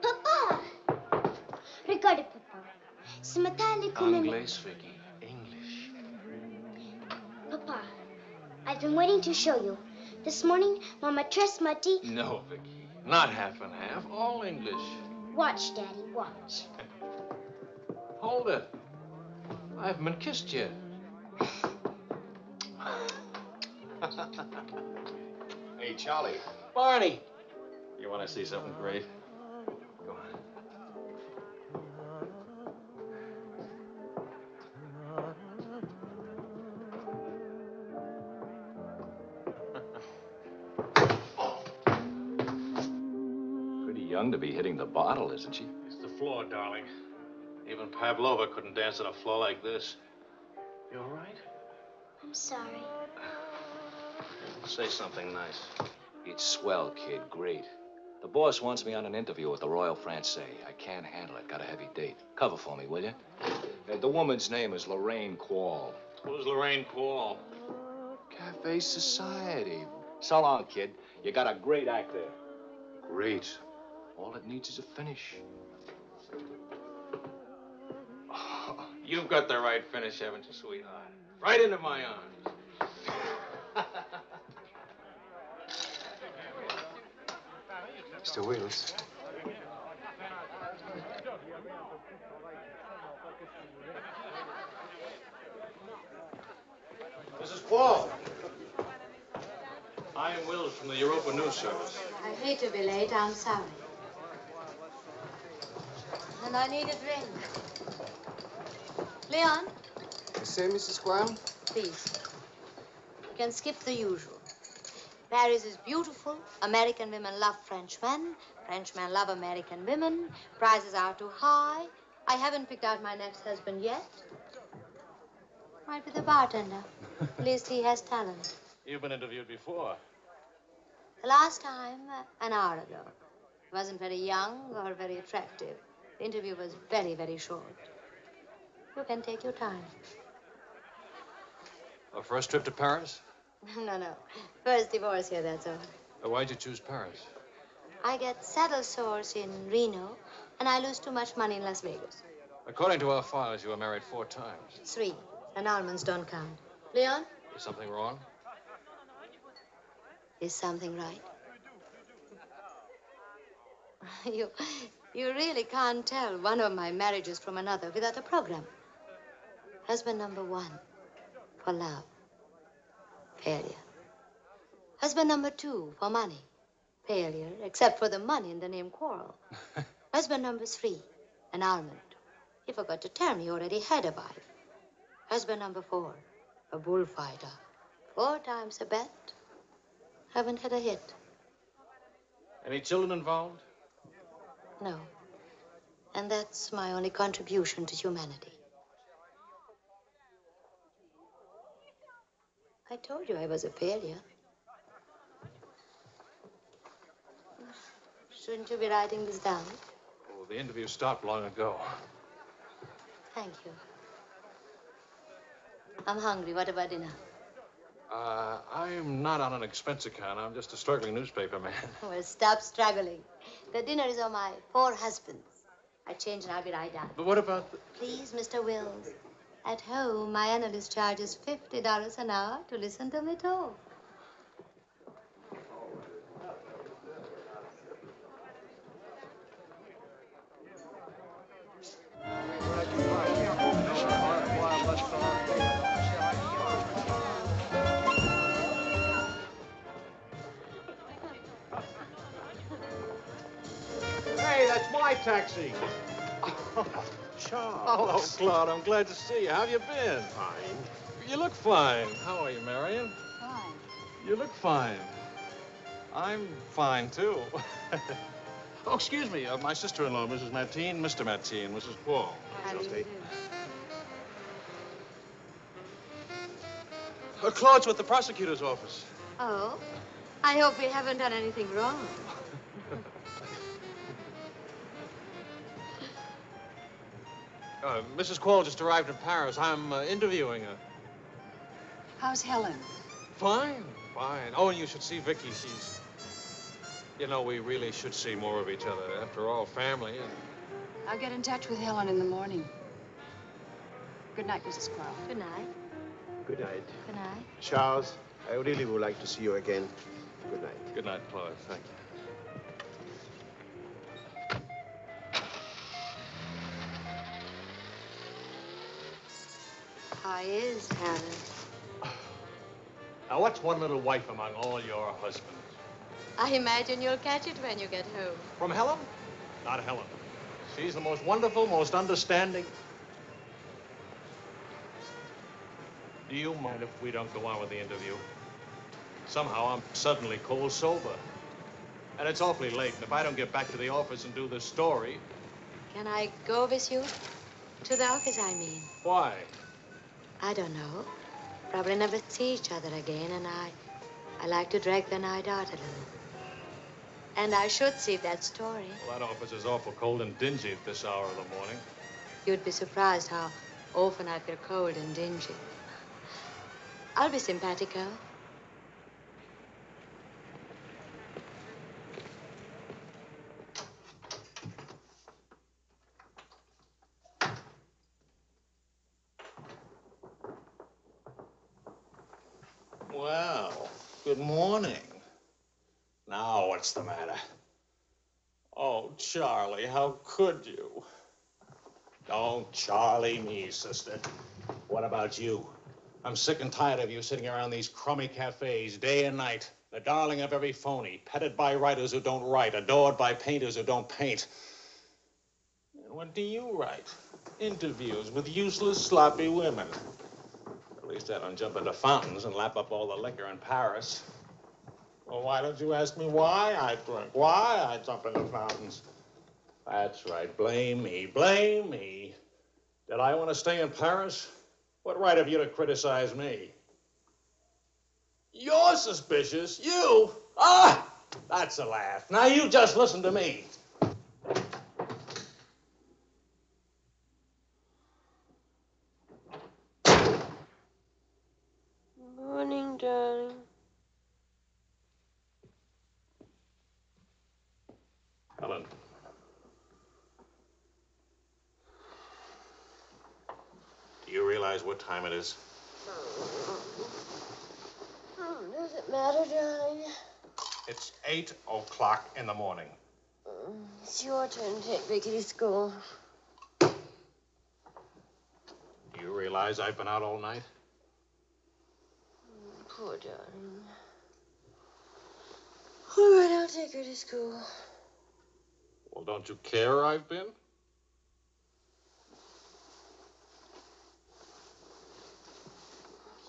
Papa! Regardez, papa. Ce matin, l'école... Anglais, Vicky. English. Papa, I've been waiting to show you. This morning, Mama dressed Muddy. No, Vicky. Not half and half. All English. Watch, Daddy, watch. Hold it. I haven't been kissed yet. Hey, Charlie. Barney. You want to see something great? Go on. Pretty young to be hitting the bottle, isn't she? It's the floor, darling. Even Pavlova couldn't dance on a floor like this. You all right? I'm sorry. Say something nice. It's swell, kid. Great. The boss wants me on an interview with the Royal Francais. I can't handle it. Got a heavy date. Cover for me, will you? The woman's name is Lorraine Quall. Who's Lorraine Quall? Cafe Society. So long, kid. You got a great act there. Great. All it needs is a finish. Oh, you've got the right finish, haven't you, sweetheart? Right into my arms. Mr. Wills. Mrs. Quall. I am Wills from the Europa News Service. I hate to be late. I'm sorry. And I need a drink. Leon? You say, Mrs. Quall? Please. You can skip the usual. Paris is beautiful. American women love French men. French men love American women. Prices are too high. I haven't picked out my next husband yet. Might be the bartender. At least he has talent. You've been interviewed before. The last time, an hour ago. He wasn't very young or very attractive. The interview was very, very short. You can take your time. Our first trip to Paris? No. First divorce here, that's all. Why'd you choose Paris? I get saddle sores in Reno, and I lose too much money in Las Vegas. According to our files, you were married 4 times. 3. Annulments don't count. Leon? Is something wrong? Is something right? You really can't tell one of my marriages from another without a program. Husband number 1, for love. Failure. Husband number 2, for money. Failure, except for the money in the name Quarrel. Husband number 3, annulment. He forgot to tell me he already had a wife. Husband number 4, a bullfighter. 4 times a bet. Haven't had a hit. Any children involved? No. And that's my only contribution to humanity. I told you I was a failure. Shouldn't you be writing this down? Oh, the interview stopped long ago. Thank you. I'm hungry. What about dinner? I'm not on an expense account. I'm just a struggling newspaper man. Well, stop struggling. The dinner is on my 4 husbands. I change and I'll be right down. But what about the... Please, Mr. Wills. At home, my analyst charges $50 an hour to listen to me talk. Hey, that's my taxi. Charles. Hello, Claude. I'm glad to see you. How have you been? Fine. You look fine. How are you, Marion? Fine. You look fine. I'm fine, too. Oh, excuse me. My sister-in-law, Mrs. Mateen, Mr. Mateen, Mrs. Paul. Claude's with the prosecutor's office. Oh? I hope we haven't done anything wrong. Mrs. Quall just arrived in Paris. I'm interviewing her. How's Helen? Fine, fine. Oh, and you should see Vicky. She's... You know, we really should see more of each other. After all, family and... I'll get in touch with Helen in the morning. Good night, Mrs. Quirrell. Good night. Good night. Good night. Charles, I really would like to see you again. Good night. Good night, Claude. Thank you. How is Helen? Now, what's one little wife among all your husbands? I imagine you'll catch it when you get home. From Helen? Not Helen. She's the most wonderful, most understanding. Do you mind if we don't go on with the interview? Somehow I'm suddenly cold sober. And it's awfully late, and if I don't get back to the office and do this story... Can I go with you? To the office, I mean. Why? I don't know. Probably never see each other again, and I like to drag the night out a little. And I should see that story. Well, that office is awful cold and dingy at this hour of the morning. You'd be surprised how often I feel cold and dingy. I'll be simpatico. Well, good morning. Now, what's the matter? Oh, Charlie, how could you? Don't Charlie me, sister. What about you? I'm sick and tired of you sitting around these crummy cafes day and night, the darling of every phony, petted by writers who don't write, adored by painters who don't paint. And what do you write? Interviews with useless, sloppy women. At least I don't jump into fountains and lap up all the liquor in Paris. Well, why don't you ask me why I drink? Why I jump into fountains? That's right. Blame me. Blame me. Did I want to stay in Paris? What right have you to criticize me? You're suspicious. You? Ah! That's a laugh. Now you just listen to me. Morning, darling. Helen. Do you realize what time it is? Does it matter, darling? It's 8 o'clock in the morning. It's your turn to take Vicky to school. Do you realize I've been out all night? Poor darling. All right, I'll take her to school. Well, don't you care I've been?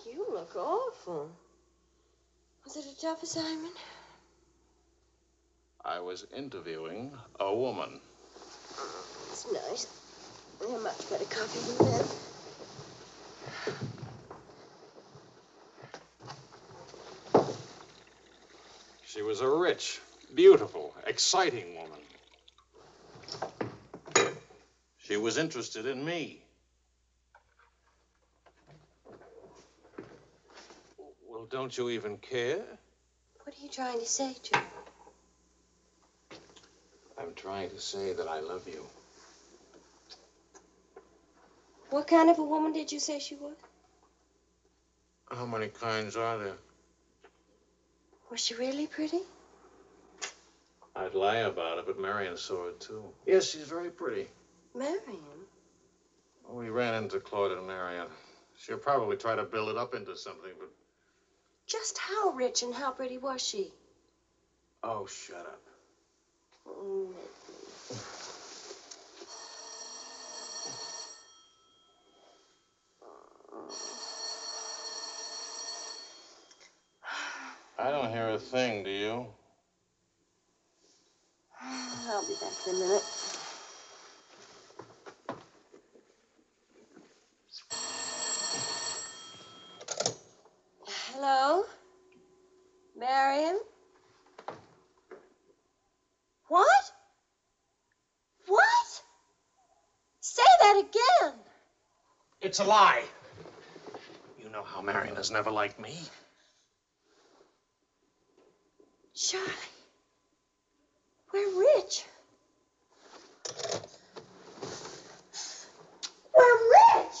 You look awful. Was it a tough assignment? I was interviewing a woman. It's nice. I have much better coffee than that. She was a rich, beautiful, exciting woman. She was interested in me. Well, don't you even care? What are you trying to say, Joe? I'm trying to say that I love you. What kind of a woman did you say she was? How many kinds are there? Was she really pretty? I'd lie about it, but Marion saw it, too. Yes, she's very pretty. Marion? We ran into Claude and Marion. She'll probably try to build it up into something, but... Just how rich and how pretty was she? Oh, shut up. I don't hear a thing, do you? I'll be back in a minute. Hello? Marion? What? What? Say that again. It's a lie. You know how Marion has never liked me. Charlie, we're rich. We're rich!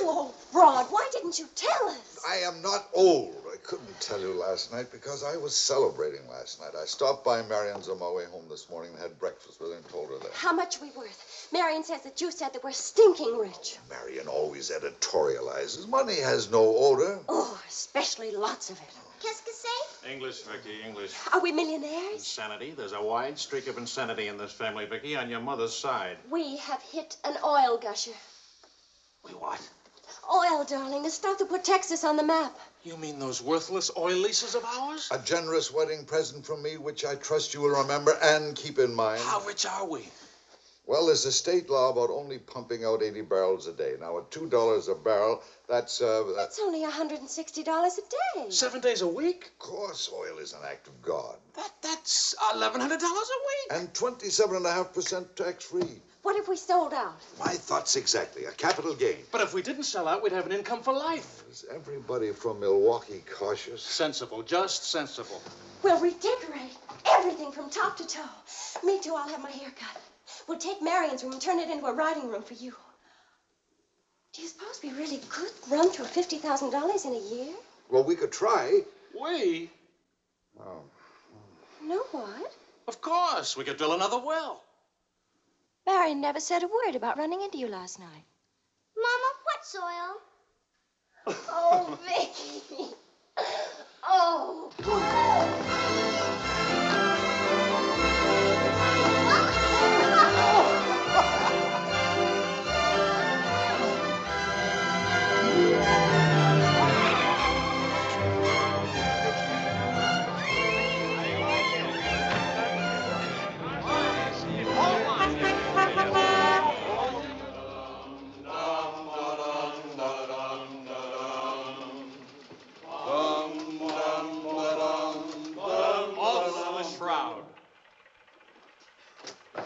You old fraud, why didn't you tell us? I am not old. I couldn't tell you last night because I was celebrating last night. I stopped by Marion's on my way home this morning and had breakfast with her and told her that. How much are we worth? Marion says that you said that we're stinking rich. Marion always editorializes. Money has no odor. Oh, especially lots of it. Qu'est-ce que c'est? English, Vicky, English. Are we millionaires? Insanity. There's a wide streak of insanity in this family, Vicky, on your mother's side. We have hit an oil gusher. We what? Oil, darling, the stuff that put Texas on the map. You mean those worthless oil leases of ours? A generous wedding present from me, which I trust you will remember and keep in mind. How rich are we? Well, there's a state law about only pumping out 80 barrels a day. Now, at $2 a barrel, that's only $160 a day. 7 days a week? Of course, oil is an act of God. That's $1,100 a week. And 27.5% tax-free. What if we sold out? My thoughts exactly. A capital gain. But if we didn't sell out, we'd have an income for life. Is everybody from Milwaukee cautious? Sensible, just sensible. We'll redecorate everything from top to toe. Me too, I'll have my hair cut. We'll take Marion's room and turn it into a writing room for you. Do you suppose we really could run through $50,000 in a year? Well, we could try. We? Oh. No, what? Of course. We could drill another well. Marion never said a word about running into you last night. Mama, what's oil? Oh, Vicky. Oh.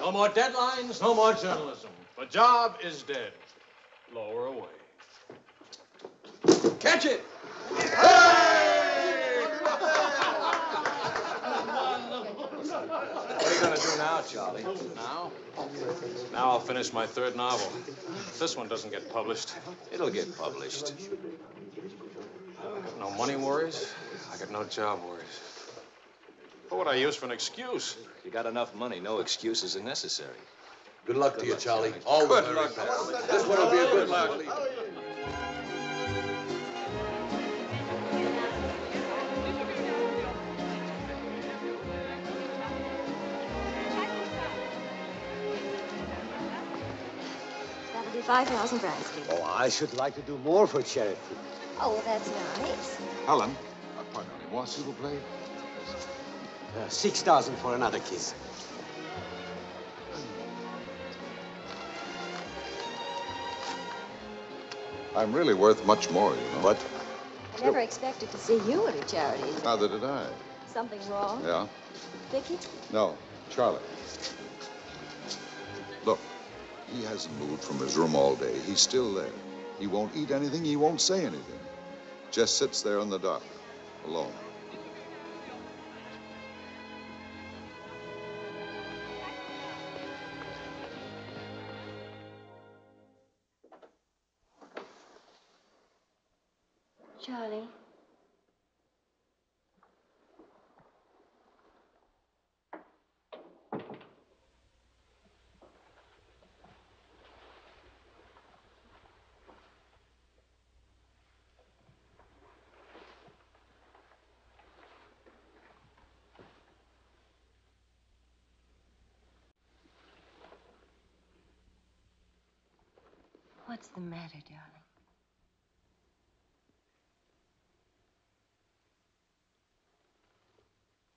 No more deadlines, no more journalism. The job is dead. Lower away. Catch it! What are you going to do now, Charlie? Now? Now I'll finish my third novel. If this one doesn't get published. It'll get published. I got no money worries. I got no job worries. What would I use for an excuse? If you got enough money, no excuses are necessary. Good luck to you, Charlie. All the very best. This one will be a good one. That'll be 5,000 francs, please. Oh, I should like to do more for charity. Oh, well, that's nice. Helen, pardonnez-moi, s'il vous plaît. 6,000 for another kiss. I'm really worth much more, you know. What? I never expected to see you at a charity. Neither did I. Something wrong? Yeah? Vicky? No, Charlie. Look, He hasn't moved from his room all day. He's still there. He won't eat anything. He won't say anything. Just sits there in the dark, alone. Charlie. What's the matter, darling?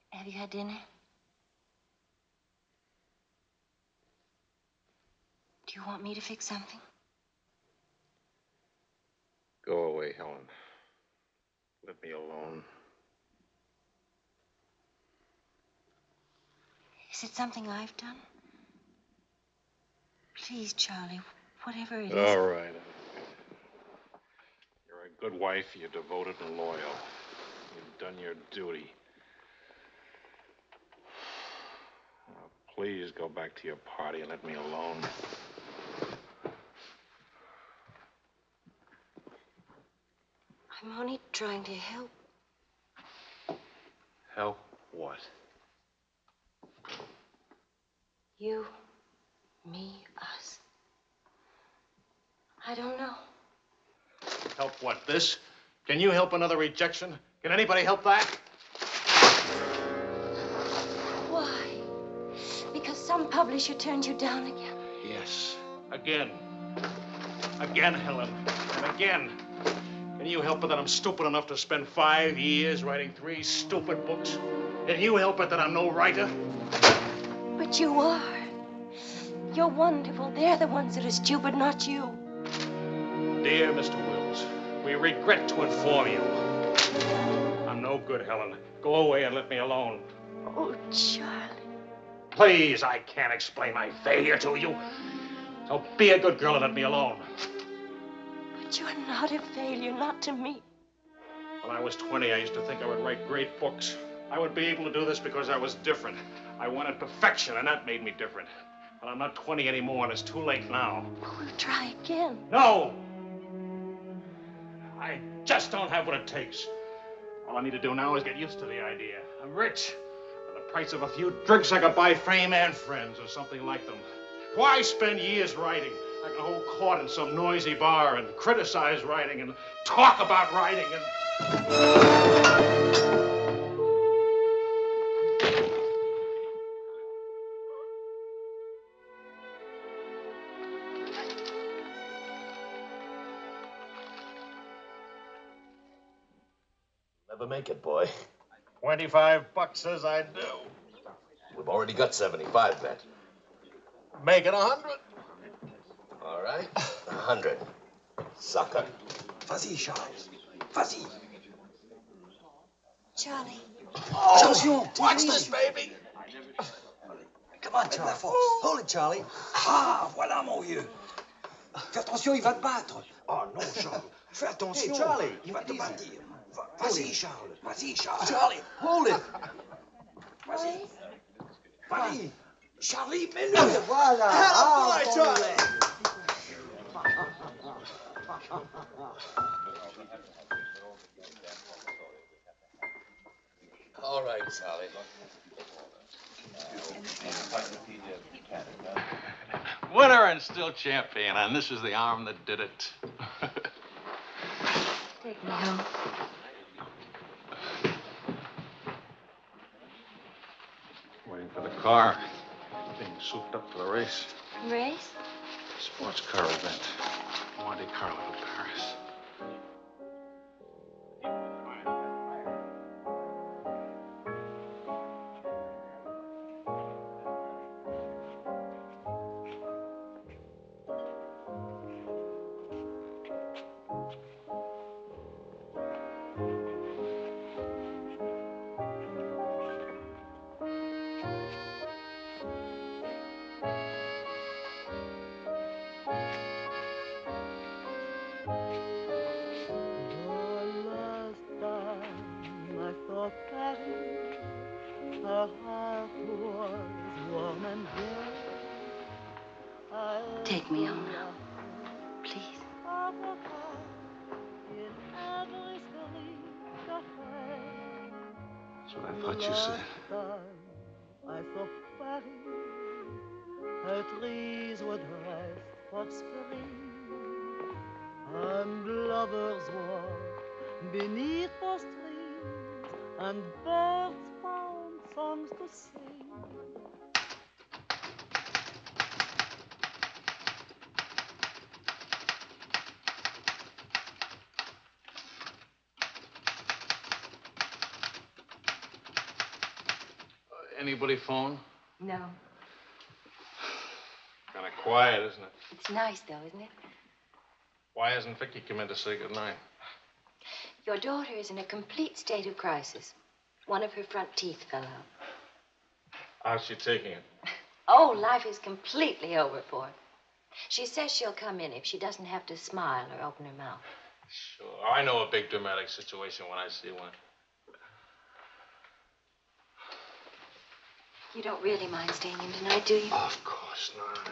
Have you had dinner? Do you want me to fix something? Go away, Helen. Let me alone. Is it something I've done? Please, Charlie, whatever it is. All right. You're a good wife. You're devoted and loyal. You've done your duty. Now, please go back to your party and let me alone. I'm only trying to help. Help what? You, me, us. I don't know. Help what, this? Can you help another rejection? Can anybody help that? Why? Because some publisher turned you down again? Yes. Again. Again, Helen. And again. Can you help it that I'm stupid enough to spend 5 years writing 3 stupid books? Can you help it that I'm no writer? But you are. You're wonderful. They're the ones that are stupid, not you. Dear Mr. Wills, we regret to inform you. I'm no good, Helen. Go away and let me alone. Oh, Charlie. Please, I can't explain my failure to you. So be a good girl and let me alone. But you're not a failure, not to me. When I was 20, I used to think I would write great books. I would be able to do this because I was different. I wanted perfection, and that made me different. But I'm not 20 anymore, and it's too late now. We'll try again. No! I just don't have what it takes. All I need to do now is get used to the idea. I'm rich. For the price of a few drinks, I could buy fame and friends or something like them. Why spend years writing? I can hold court in some noisy bar and criticize writing and talk about writing and... Never make it, boy. $25 says I do. We've already got 75, bet. Make it 100. All right, 100. Sucker. Vas-y, Charles. Vas-y. Charlie. Oh, attention. Watch this, baby. Come on, Charlie. Hold it, Charlie. Ah, voilà, mon vieux. Fais attention, il va te battre. Oh, non, Charles. Fais attention. Hey, Charlie, il va te battre. Vas-y, Charles. Vas-y, Charles. Charlie, hold it. Vas-y. Vas-y. Charlie, mets-le. Voilà. Ah, Charlie. All right, Sally. Winner and still champion, and this is the arm that did it. Take me home. Waiting for the car. Being souped up for the race. Race? Sports car event. Monte Carlo to Paris. Take me home now, please. That's what I thought you said. I saw Paris, her trees would rest for spring, and lovers walk beneath those trees, and birds found songs to sing. Anybody phone? No. Kind of quiet, isn't it? It's nice, though, isn't it? Why hasn't Vicky come in to say goodnight? Your daughter is in a complete state of crisis. One of her front teeth fell out. How's she taking it? Oh, life is completely over for her. She says she'll come in if she doesn't have to smile or open her mouth. Sure. I know a big dramatic situation when I see one. You don't really mind staying in tonight, do you? Of course not.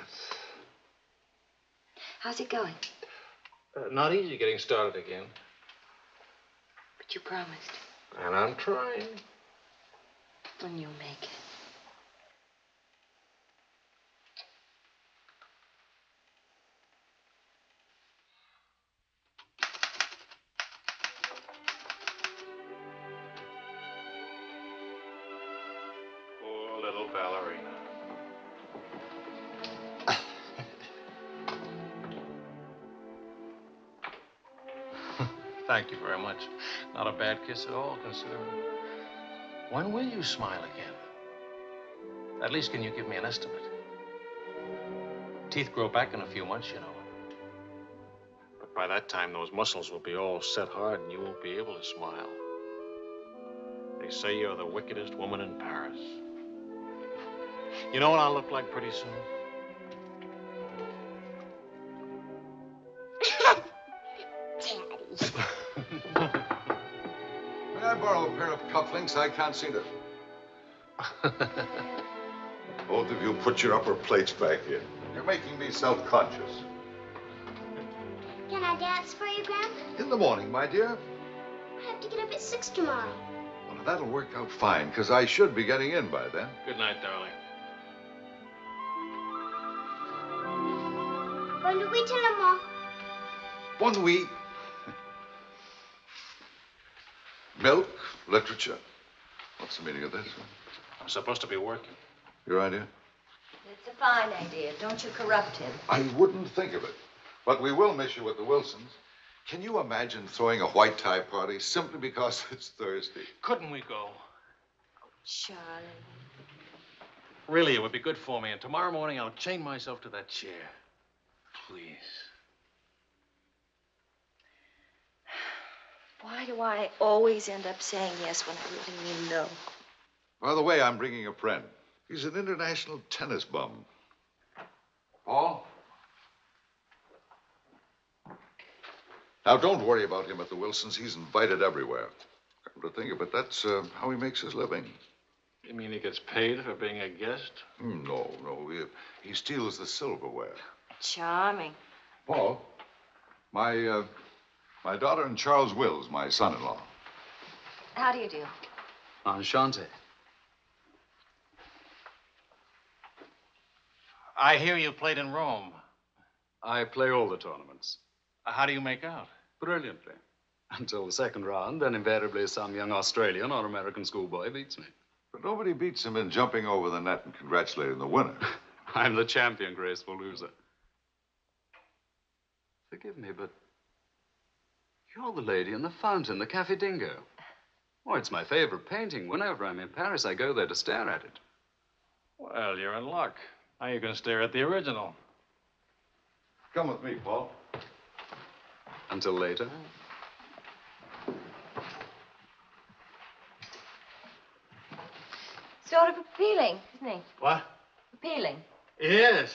How's it going? Not easy getting started again. But you promised. And I'm trying. When you'll make it. Poor little ballerina. Thank you very much. Not a bad kiss at all, considering. When will you smile again? At least, can you give me an estimate? Teeth grow back in a few months, you know. But by that time, those muscles will be all set hard and you won't be able to smile. They say you're the wickedest woman in Paris. You know what I'll look like pretty soon? May I borrow a pair of cufflinks? I can't see them. Both of you put your upper plates back in. You're making me self-conscious. Can I dance for you, Grandpa? In the morning, my dear. I have to get up at 6 tomorrow. Well, that'll work out fine, because I should be getting in by then. Good night, darling. Bonne nuit to maman. Bonne nuit. Milk, literature. What's the meaning of this? I'm supposed to be working. Your idea? It's a fine idea. Don't you corrupt him. I wouldn't think of it. But we will miss you with the Wilsons. Can you imagine throwing a white tie party simply because it's Thursday? Couldn't we go? Charlie. Really, it would be good for me. And tomorrow morning, I'll chain myself to that chair. Please. Why do I always end up saying yes when I really mean no? By the way, I'm bringing a friend. He's an international tennis bum. Paul? Now, don't worry about him at the Wilsons. He's invited everywhere. Come to think of it, that's how he makes his living. You mean he gets paid for being a guest? No. He steals the silverware. Charming. Paul, my daughter and Charles Wills, my son-in-law. How do you do? Enchanté. I hear you played in Rome. I play all the tournaments. How do you make out? Brilliantly. Until the second round, then invariably some young Australian or American schoolboy beats me. But nobody beats him in jumping over the net and congratulating the winner. I'm the champion, graceful loser. Forgive me, but you're the lady in the fountain, the Cafe Dingo. Oh, it's my favorite painting. Whenever I'm in Paris, I go there to stare at it. Well, you're in luck. Now you can stare at the original. Come with me, Paul. Until later. Sort of appealing, isn't he? What? Appealing. Yes,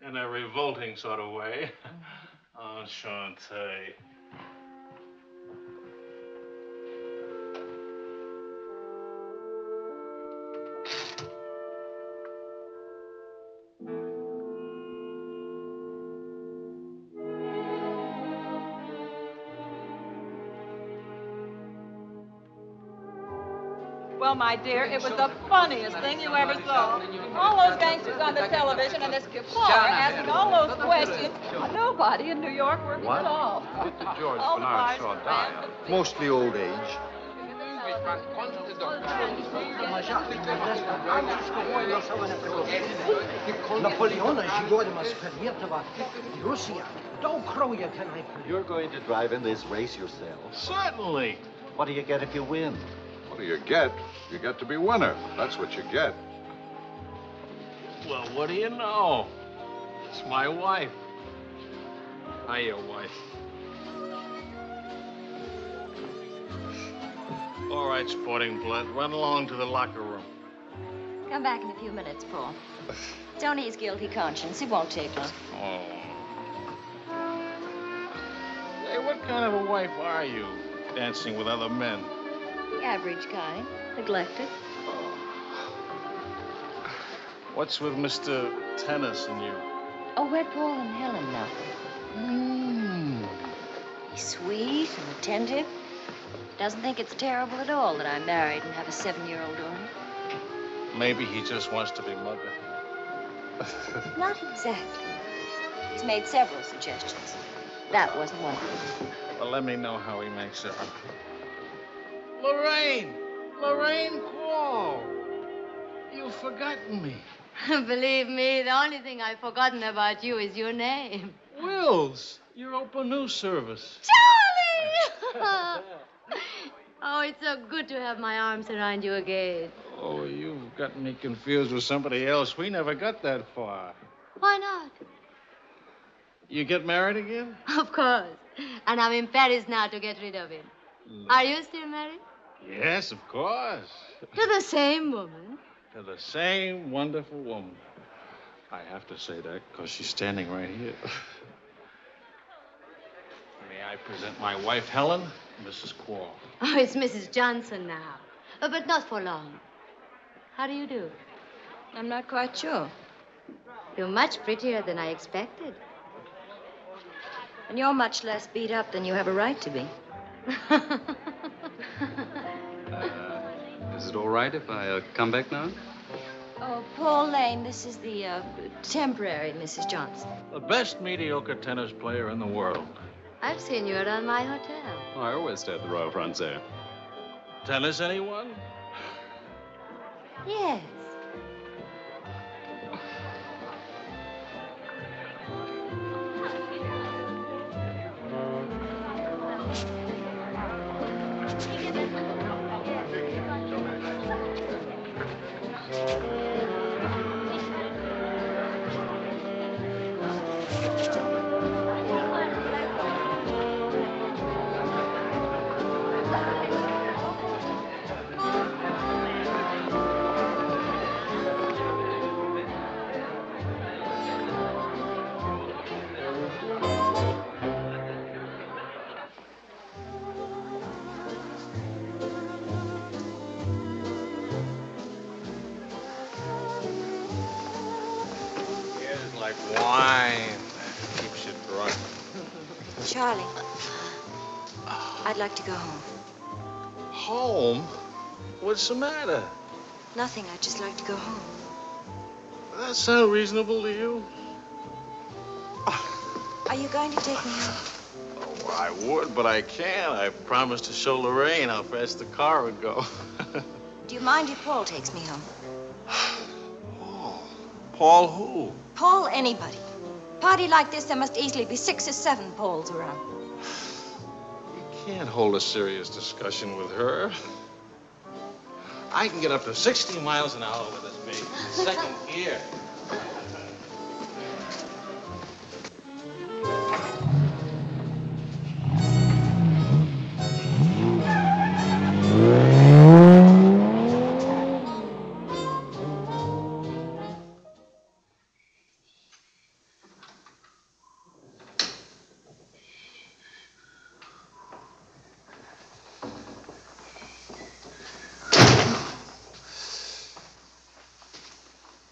in a revolting sort of way. Enchanté. Well, my dear, it was the funniest thing you ever saw. All those gangsters on the television and this Kipar asking all those questions. Nobody in New York works What? at all. Mr. George All the Bernard bars Shaw were died. Mostly old age. You're going to drive in this race yourself? Certainly. What do you get if you win? What do you get? You get to be winner. That's what you get. Well, what do you know? It's my wife. Hiya, wife. All right, sporting blood, run along to the locker room. Come back in a few minutes, Paul. It's only his guilty conscience. It won't take long. Oh. Hey, what kind of a wife are you, dancing with other men? The average kind. Neglected. What's with Mr. Tennis and you? Oh, we're Paul and Helen now. He's sweet and attentive. Doesn't think it's terrible at all that I'm married and have a 7-year-old daughter. Maybe he just wants to be mother. Not exactly. He's made several suggestions. That wasn't one of them. Well, let me know how he makes it. Lorraine! Lorraine Quall! You've forgotten me. Believe me, the only thing I've forgotten about you is your name. Wills, your open news service. Charlie! Oh, it's so good to have my arms around you again. Oh, you've gotten me confused with somebody else. We never got that far. Why not? You get married again? Of course. And I'm in Paris now to get rid of him. Are you still married? Yes, of course. To the same woman? To the same wonderful woman. I have to say that because she's standing right here. May I present my wife, Helen, Mrs. Quall. Oh, it's Mrs. Johnson now. But not for long. How do you do? I'm not quite sure. You're much prettier than I expected. And you're much less beat up than you have a right to be. Is it all right if I come back now? Oh, Paul Lane, this is the temporary Mrs. Johnson. The best mediocre tennis player in the world. I've seen you around my hotel. Oh, I always stay at the Royal Francais. Tennis, anyone? Yes. Like wine. Keeps you drunk. Charlie, I'd like to go home. Home? What's the matter? Nothing. I'd just like to go home. That sound reasonable to you? Are you going to take me home? Oh, I would, but I can't. I promised to show Lorraine how fast the car would go. Do you mind if Paul takes me home? Paul who? Paul anybody. Party like this, there must easily be 6 or 7 Pauls around. You can't hold a serious discussion with her. I can get up to 60 miles an hour with this baby. Second gear.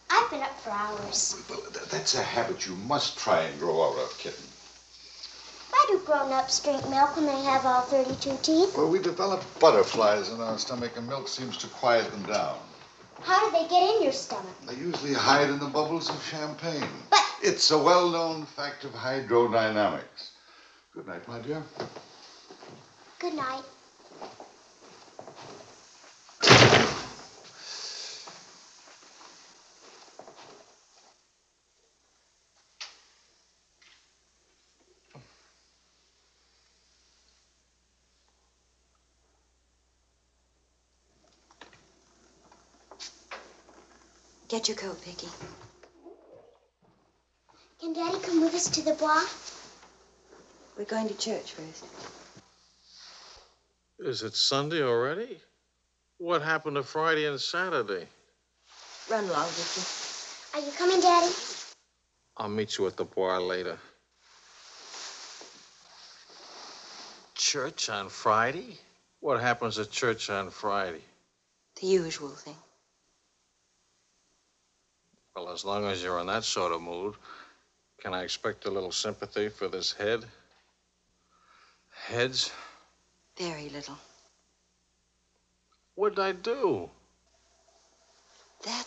I've been up for hours. Well, that's a habit you must try and grow out of, kitten. Why do grown-ups drink milk when they have all 32 teeth? Well, we develop butterflies in our stomach, and milk seems to quiet them down. How do they get in your stomach? They usually hide in the bubbles of champagne. But it's a well-known fact of hydrodynamics. Good night, my dear. Good night. Get your coat, Vicky. Can Daddy come with us to the Bois? We're going to church first. Is it Sunday already? What happened to Friday and Saturday? Run along, Vicky. Are you coming, Daddy? I'll meet you at the bar later. Church on Friday? What happens at church on Friday? The usual thing. Well, as long as you're in that sort of mood, can I expect a little sympathy for this head? Heads? Very little. What'd I do? That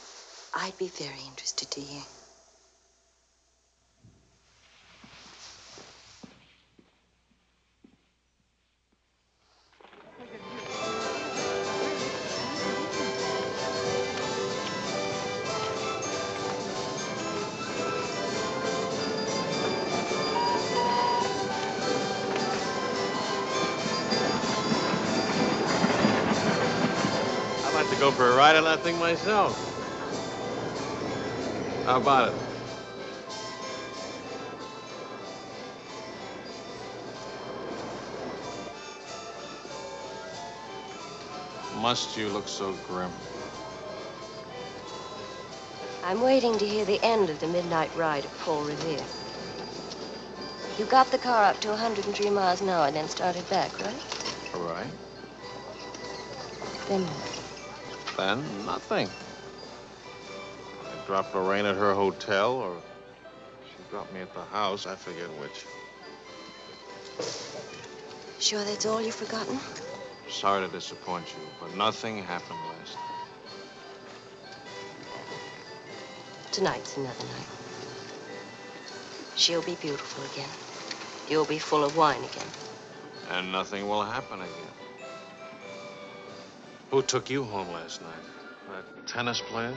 I'd be very interested to hear. I'd like to go for a ride on that thing myself. How about it? Must you look so grim? I'm waiting to hear the end of the midnight ride of Paul Revere. You got the car up to 103 miles an hour and then started back, right? All right. Then what? Then nothing. I dropped Lorraine at her hotel, or she dropped me at the house. I forget which. Sure that's all you've forgotten? Sorry to disappoint you, but nothing happened last night. Tonight's another night. She'll be beautiful again. You'll be full of wine again. And nothing will happen again. Who took you home last night? That tennis player?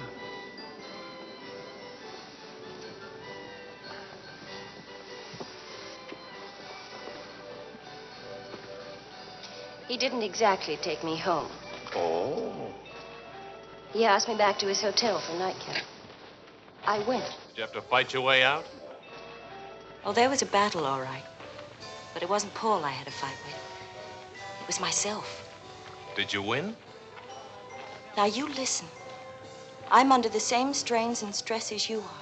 He didn't exactly take me home. Oh. He asked me back to his hotel for a nightcap. I went. Did you have to fight your way out? Oh, there was a battle, all right. But it wasn't Paul I had a fight with. It was myself. Did you win? Now, you listen. I'm under the same strains and stress as you are.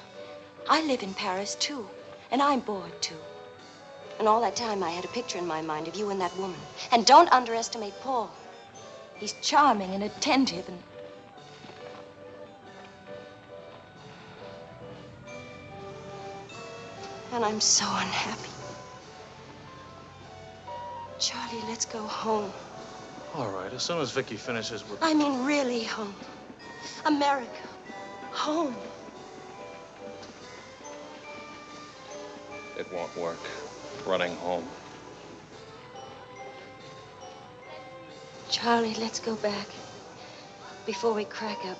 I live in Paris, too. And I'm bored, too. And all that time, I had a picture in my mind of you and that woman. And don't underestimate Paul. He's charming and attentive and... And I'm so unhappy. Charlie, let's go home. All right, as soon as Vicky finishes with... I mean, really home. America. Home. It won't work. Running home. Charlie, let's go back. Before we crack up.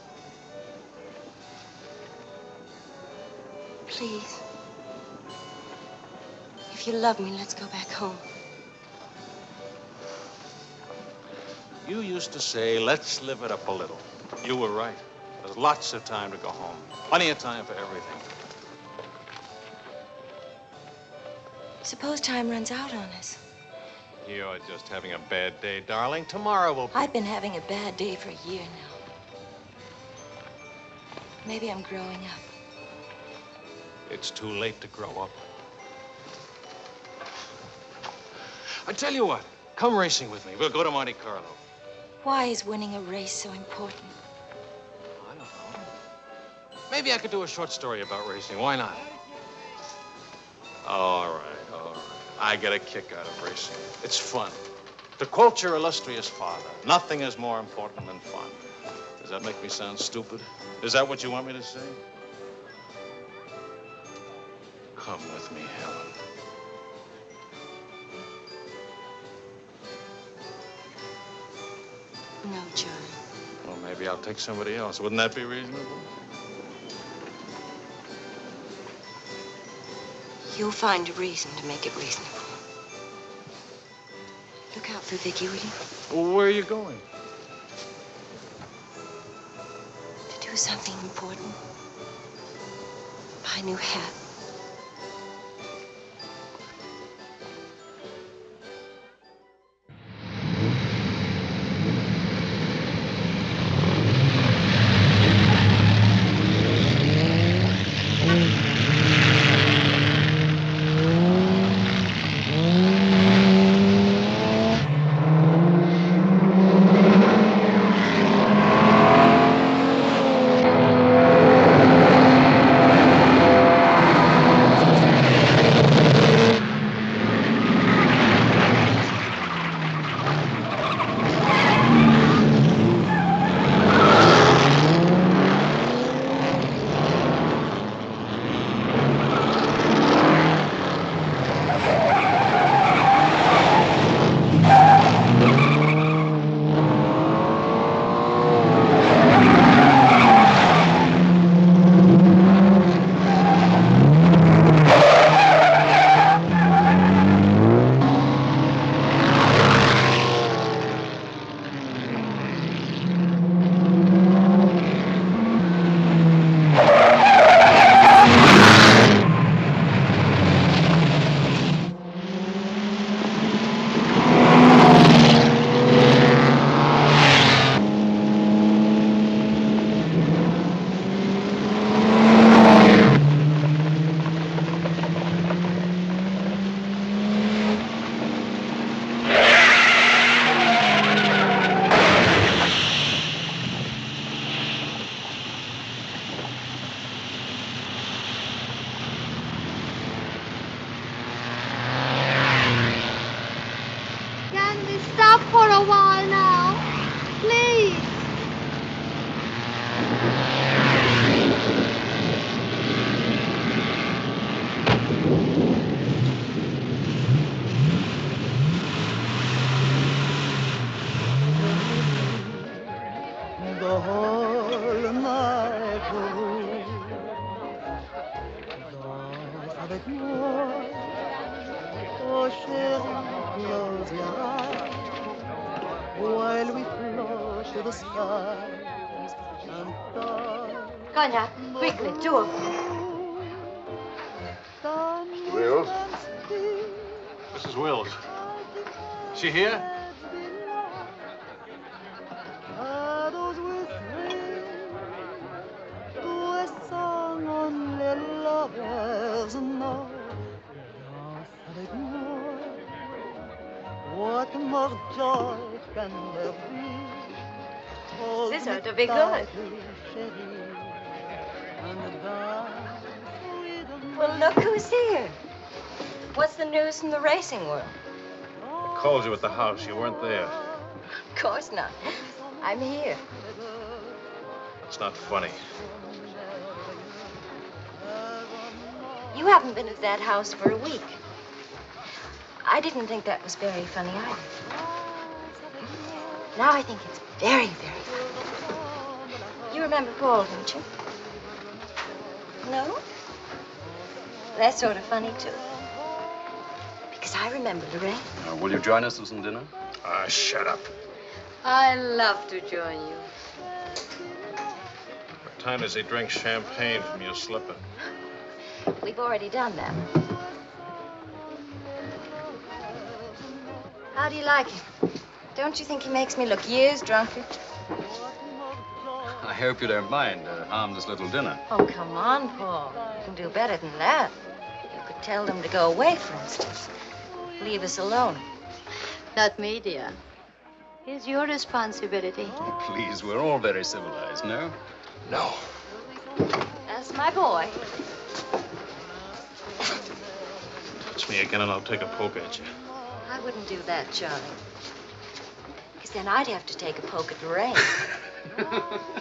Please. If you love me, let's go back home. You used to say, let's live it up a little. You were right. There's lots of time to go home. Plenty of time for everything. Suppose time runs out on us. You're just having a bad day, darling. Tomorrow will be... I've been having a bad day for a year now. Maybe I'm growing up. It's too late to grow up. I tell you what, come racing with me. We'll go to Monte Carlo. Why is winning a race so important? I don't know. Maybe I could do a short story about racing. Why not? All right, all right. I get a kick out of racing. It's fun. To quote your illustrious father, nothing is more important than fun. Does that make me sound stupid? Is that what you want me to say? Come with me, Helen. No, John. Well, maybe I'll take somebody else. Wouldn't that be reasonable? You'll find a reason to make it reasonable. Look out for Vicky, will you? Well, where are you going? To do something important. Buy a new hat. For a while now, please. The whole night through, danse avec moi. Oh chérie, close your eyes while we float to the skies and touch. Cognac, quickly, 2 of them. Mr. Wills? Mrs. Wills. She here? Shadows whispering to a song only lovers know. Danse avec moi. What more joy can there be? Hold This me ought to be good. tightly, chérie, and dance with me. Well, look who's here. What's the news from the racing world? I called you at the house. You weren't there. Of course not. I'm here. It's not funny. You haven't been at that house for a week. I didn't think that was very funny either. Now I think it's very, very funny. You remember Paul, don't you? No? That's sort of funny, too. Because I remember Lorraine. Will you join us for some dinner? Ah, shut up. I love to join you. What time does he drink champagne from your slipper? We've already done that. How do you like him? Don't you think he makes me look years drunker? I hope you don't mind a harmless little dinner. Oh, come on, Paul. You can do better than that. You could tell them to go away, for instance. Leave us alone. Not me, dear. It's your responsibility. Please, we're all very civilized, no? No. That's my boy. Watch me again and I'll take a poke at you. I wouldn't do that, Charlie. Because then I'd have to take a poke at Lorraine.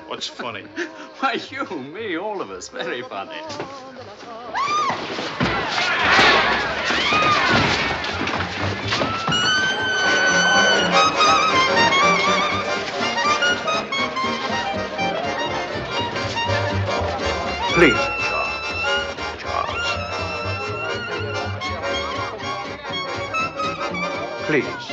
What's funny? Why, you, me, all of us. Very funny. Please, please.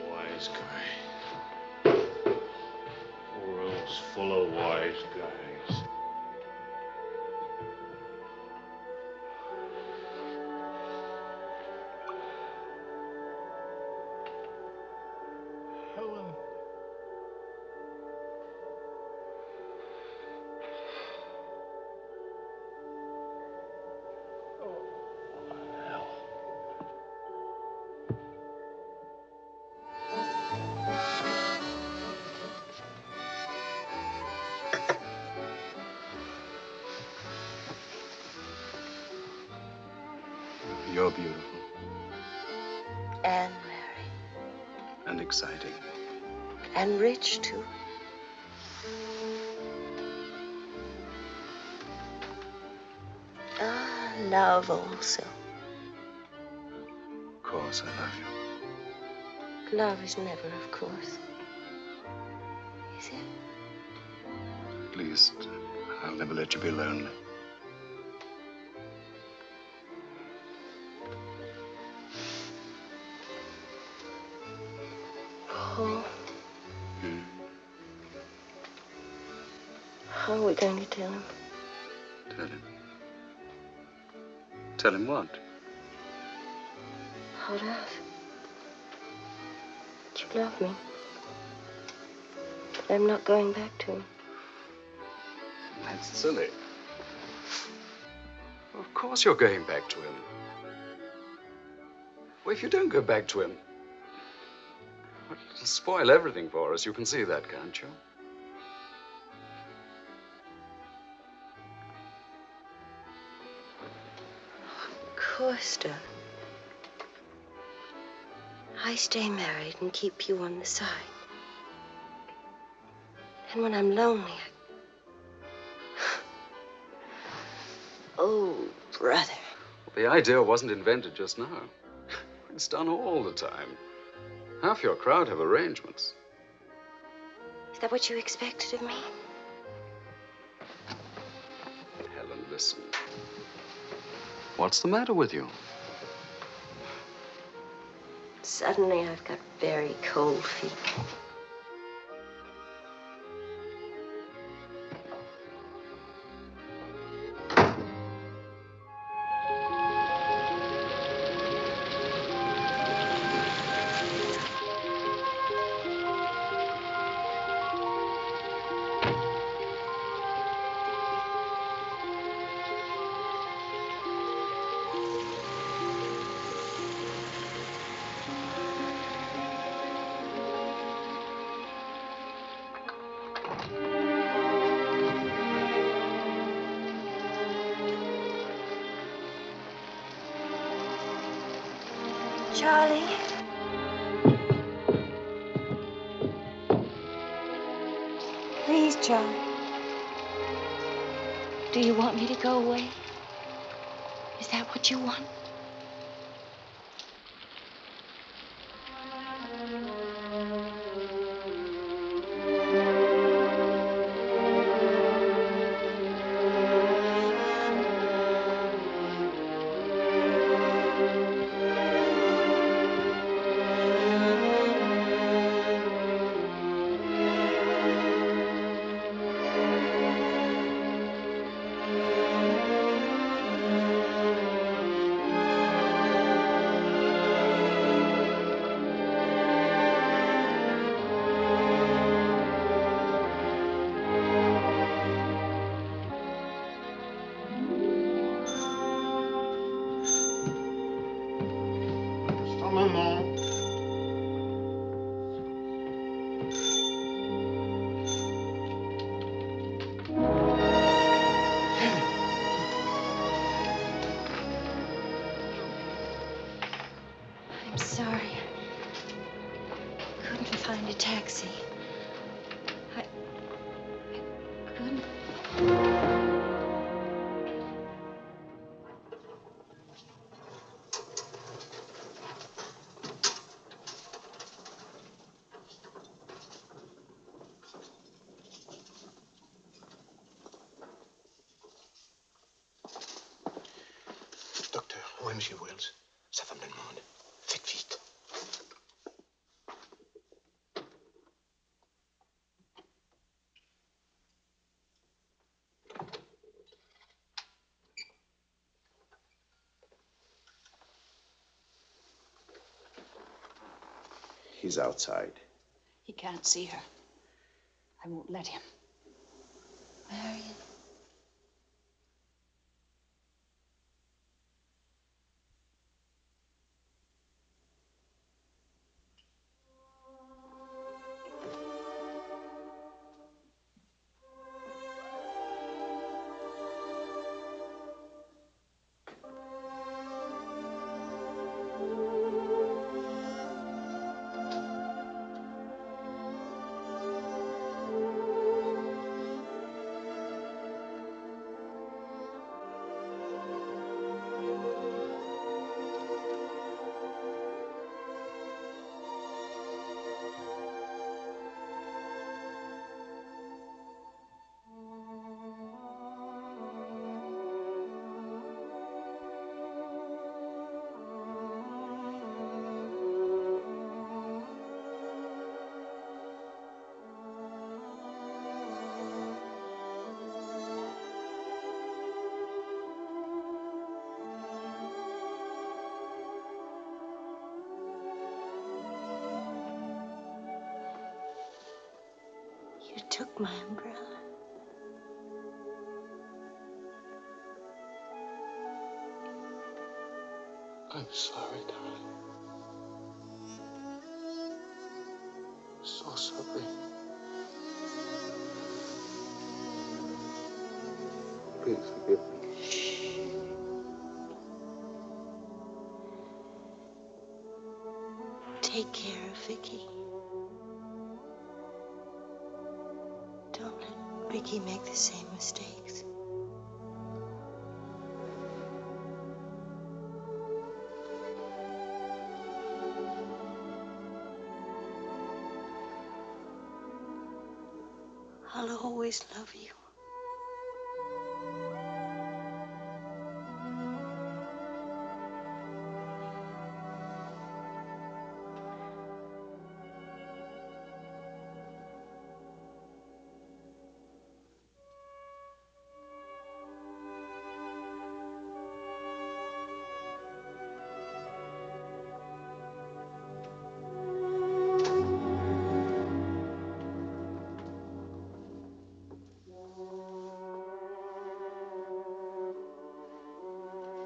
Wise guy. World's full of wise guys. Helen. You're beautiful And married. and exciting. And rich, too. Ah, love also. Of course, I love you. Love is never, of course. Is it? At least, I'll never let you be lonely. Paul. How are we going to tell him? Tell him. Tell him what? Hold out. That you love me. That I'm not going back to him. That's silly. Of course you're going back to him. Well, if you don't go back to him, it'll spoil everything for us. You can see that, can't you? Of course, darling. I stay married and keep you on the side. And when I'm lonely, Oh, brother. Well, the idea wasn't invented just now. It's done all the time. Half your crowd have arrangements. Is that what you expected of me? Helen, listen. What's the matter with you? Suddenly, I've got very cold feet. Charlie. Please, Charlie. Do you want me to go away? Is that what you want? a taxi. I couldn't. Docteur, où est M. Wells? Sa femme le demande. Faites vite. He's outside. He can't see her. I won't let him. Marion. You took my umbrella. I'm sorry, darling. So sorry. Please forgive me. Take care of Vicky. Don't let Vicky make the same mistakes. I'll always love you.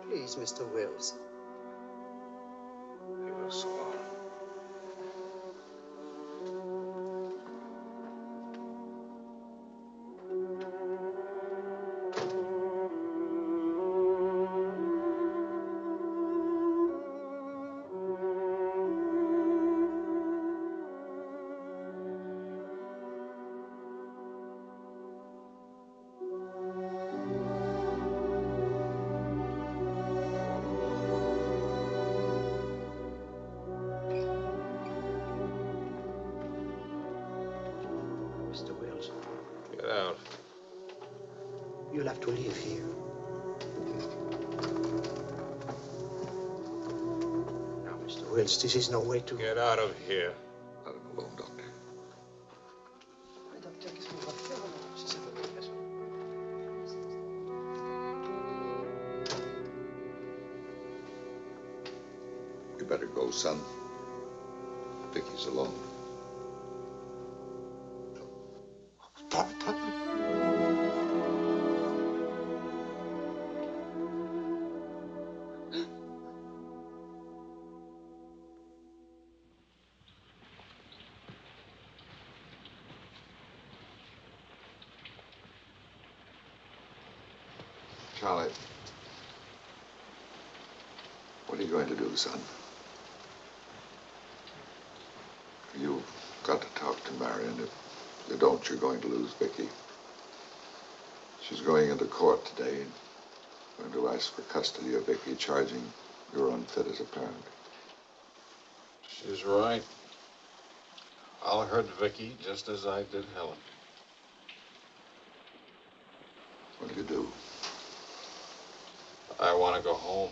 Please, Mr. Wells. He was sworn. Mr. Wells, Get out. you'll have to leave here. Now, Mr. Wells, this is no way to... Get out of here. Let him alone, Doctor. You better go, son. Vicky's alone. Charlie, what are you going to do, son? You Got to talk to Marion. If you don't, you're going to lose Vicky. She's going into court today and going to ask for custody of Vicky, charging you're unfit as a parent. She's right. I'll hurt Vicky just as I did Helen. What do you do? I want to go home.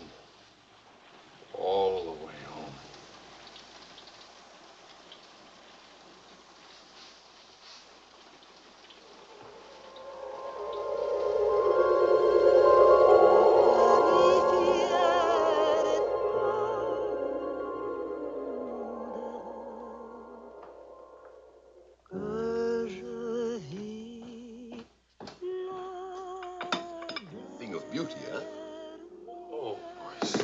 All the way home. Thing of beauty, huh? Oh, boys.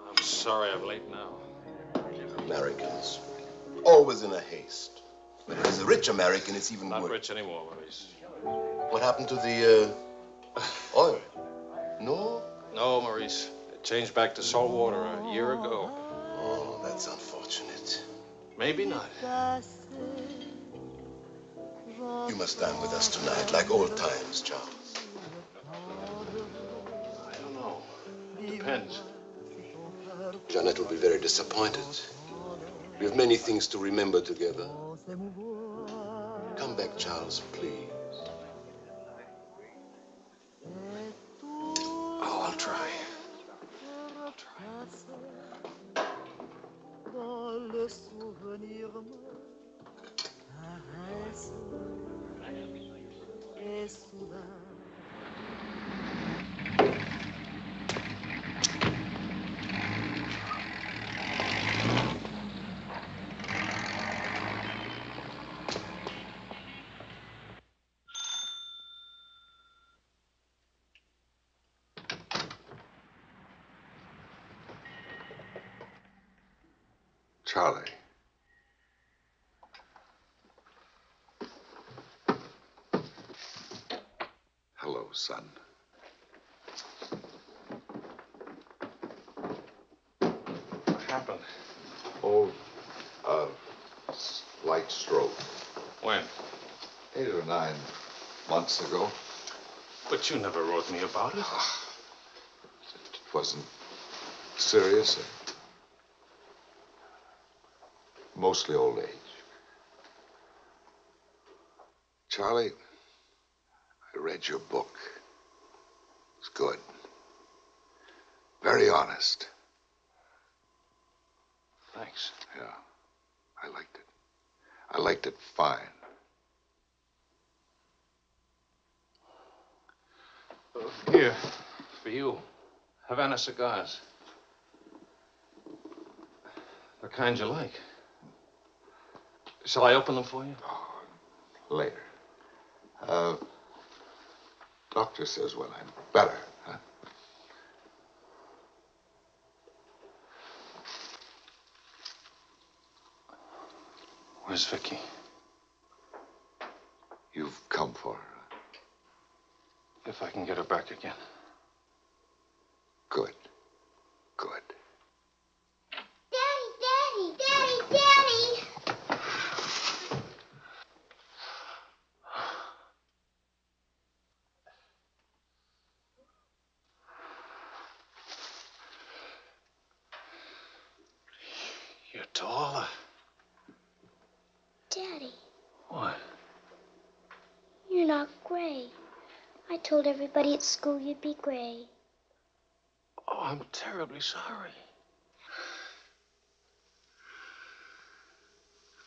I'm sorry I'm late now. Americans, always in a haste. When it is a rich American, it's even Not worse. rich anymore, Maurice. What happened to the oil? No? No, Maurice. It changed back to salt water a year ago. Oh, that's unfortunate. Maybe not. You must dine with us tonight, like old times, Charles. I don't know. Depends. Jeanette will be very disappointed. We have many things to remember together. Come back, Charles, please. Oh, I'll try. Dans le souvenir me caresse et soudain Charlie. Hello, son. What happened? Oh, slight stroke. When? 8 or 9 months ago. But you never wrote me about it. It wasn't serious. Mostly old age. Charlie, I read your book. It's good. Very honest. Thanks. Yeah, I liked it. I liked it fine. Here, for you. Havana cigars. The kind you like. Shall I open them for you? Later. Doctor says when I'm better, huh? Where's Vicky? You've come for her. If I can get her back again. Good. Good. Daddy, Daddy, Daddy, Daddy! You're taller. Daddy, What? you're not gray. I told everybody at school you'd be gray. Oh, I'm terribly sorry.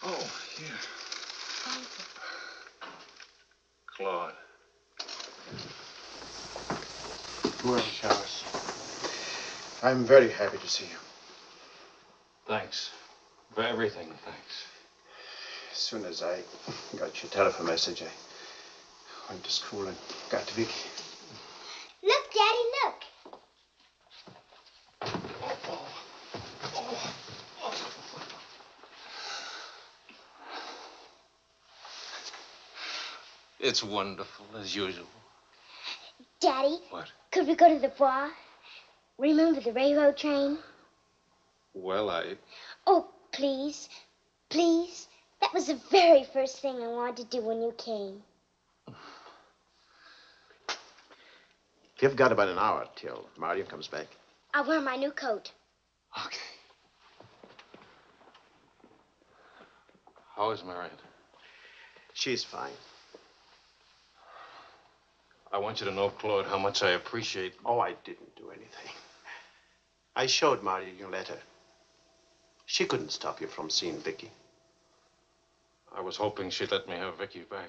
Oh, here. Claude. Well, Charles, I'm very happy to see you. Thanks. For everything, thanks. As soon as I got your telephone message, I went to school and got to Vicky. Look, Daddy, look. It's wonderful, as usual. Daddy. What? Could we go to the bar? Remember the railroad train? Well, Oh, please. Please. That That was the very first thing I wanted to do when you came. You've got about an hour till Marion comes back. I'll wear my new coat. Okay. How is Marion? She's fine. I want you to know, Claude, how much I appreciate... Oh, I didn't do anything. I showed Marion your letter. She couldn't stop you from seeing Vicky. I was hoping she'd let me have Vicky back.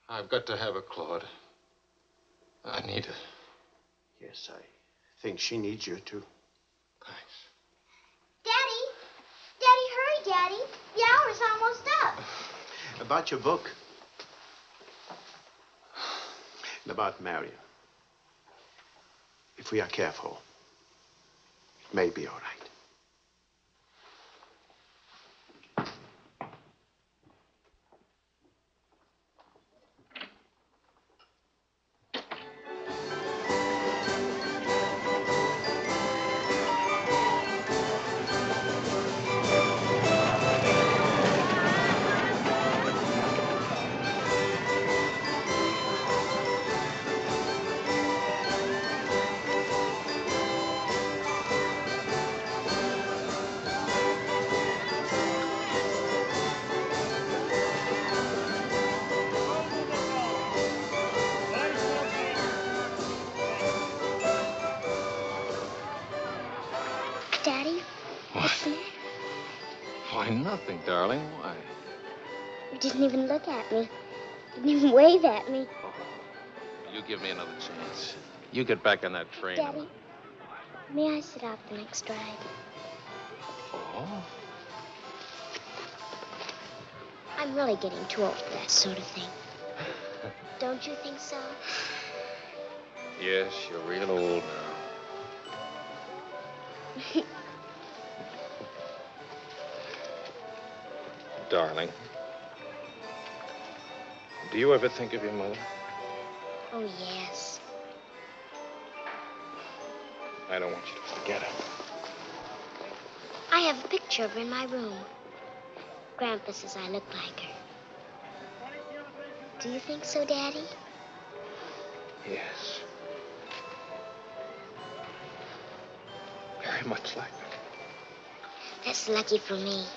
I've got to have her, Claude. I need her. Yes, I think she needs you, too. Thanks. Daddy! Daddy, hurry, Daddy. The hour's almost up. About your book. And about Marion. If we are careful, it may be all right. Daddy, what's the matter? Why, nothing, darling. Why? You didn't even look at me. Didn't even wave at me. You give me another chance. You get back on that train. Daddy, may I sit out the next ride? Oh? I'm really getting too old for that sort of thing. Don't you think so? Yes, you're real old now. Darling, do you ever think of your mother? Oh, yes. I don't want you to forget her. I have a picture of her in my room. Grandpa says I look like her. Do you think so, Daddy? Yes. Very much like her. That's lucky for me.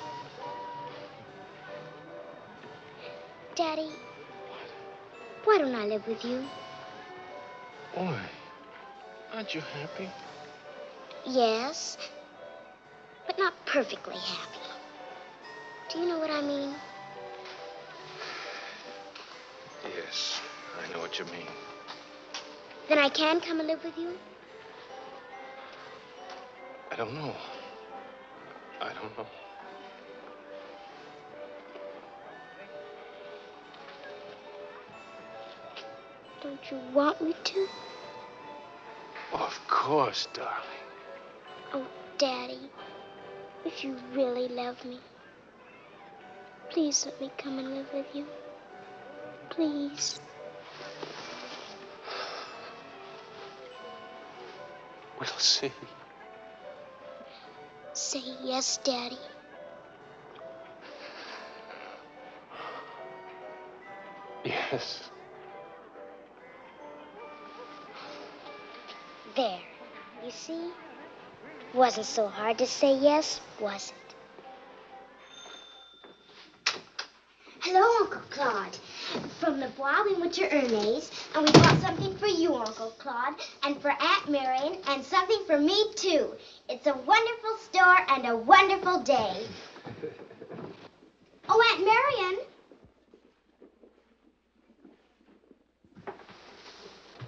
Daddy, why don't I live with you? Why? Aren't you happy? Yes, but not perfectly happy. Do you know what I mean? Yes, I know what you mean. Then I can come and live with you? I don't know. I don't know. Don't you want me to? Of course, darling. Oh, Daddy, if you really love me, please let me come and live with you. Please. We'll see. Say yes, Daddy. Yes. There. You see? Wasn't so hard to say yes, was it? Hello, Uncle Claude. From the Bois, we went to Ernest's, and we bought something for you, Uncle Claude, and for Aunt Marion, and something for me, too. It's a wonderful store and a wonderful day. Oh, Aunt Marion.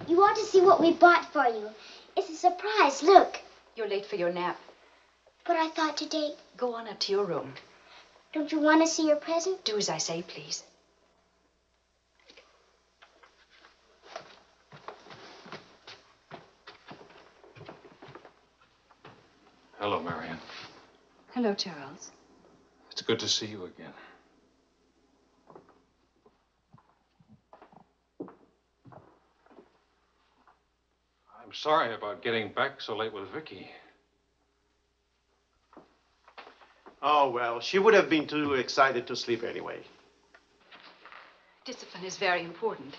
You ought to see what we bought for you. It's a surprise. Look. You're late for your nap. But I thought today... Go on up to your room. Don't you want to see your present? Do as I say, please. Hello, Marion. Hello, Charles. It's good to see you again. I'm sorry about getting back so late with Vicky. Oh, well, she would have been too excited to sleep anyway. Discipline is very important.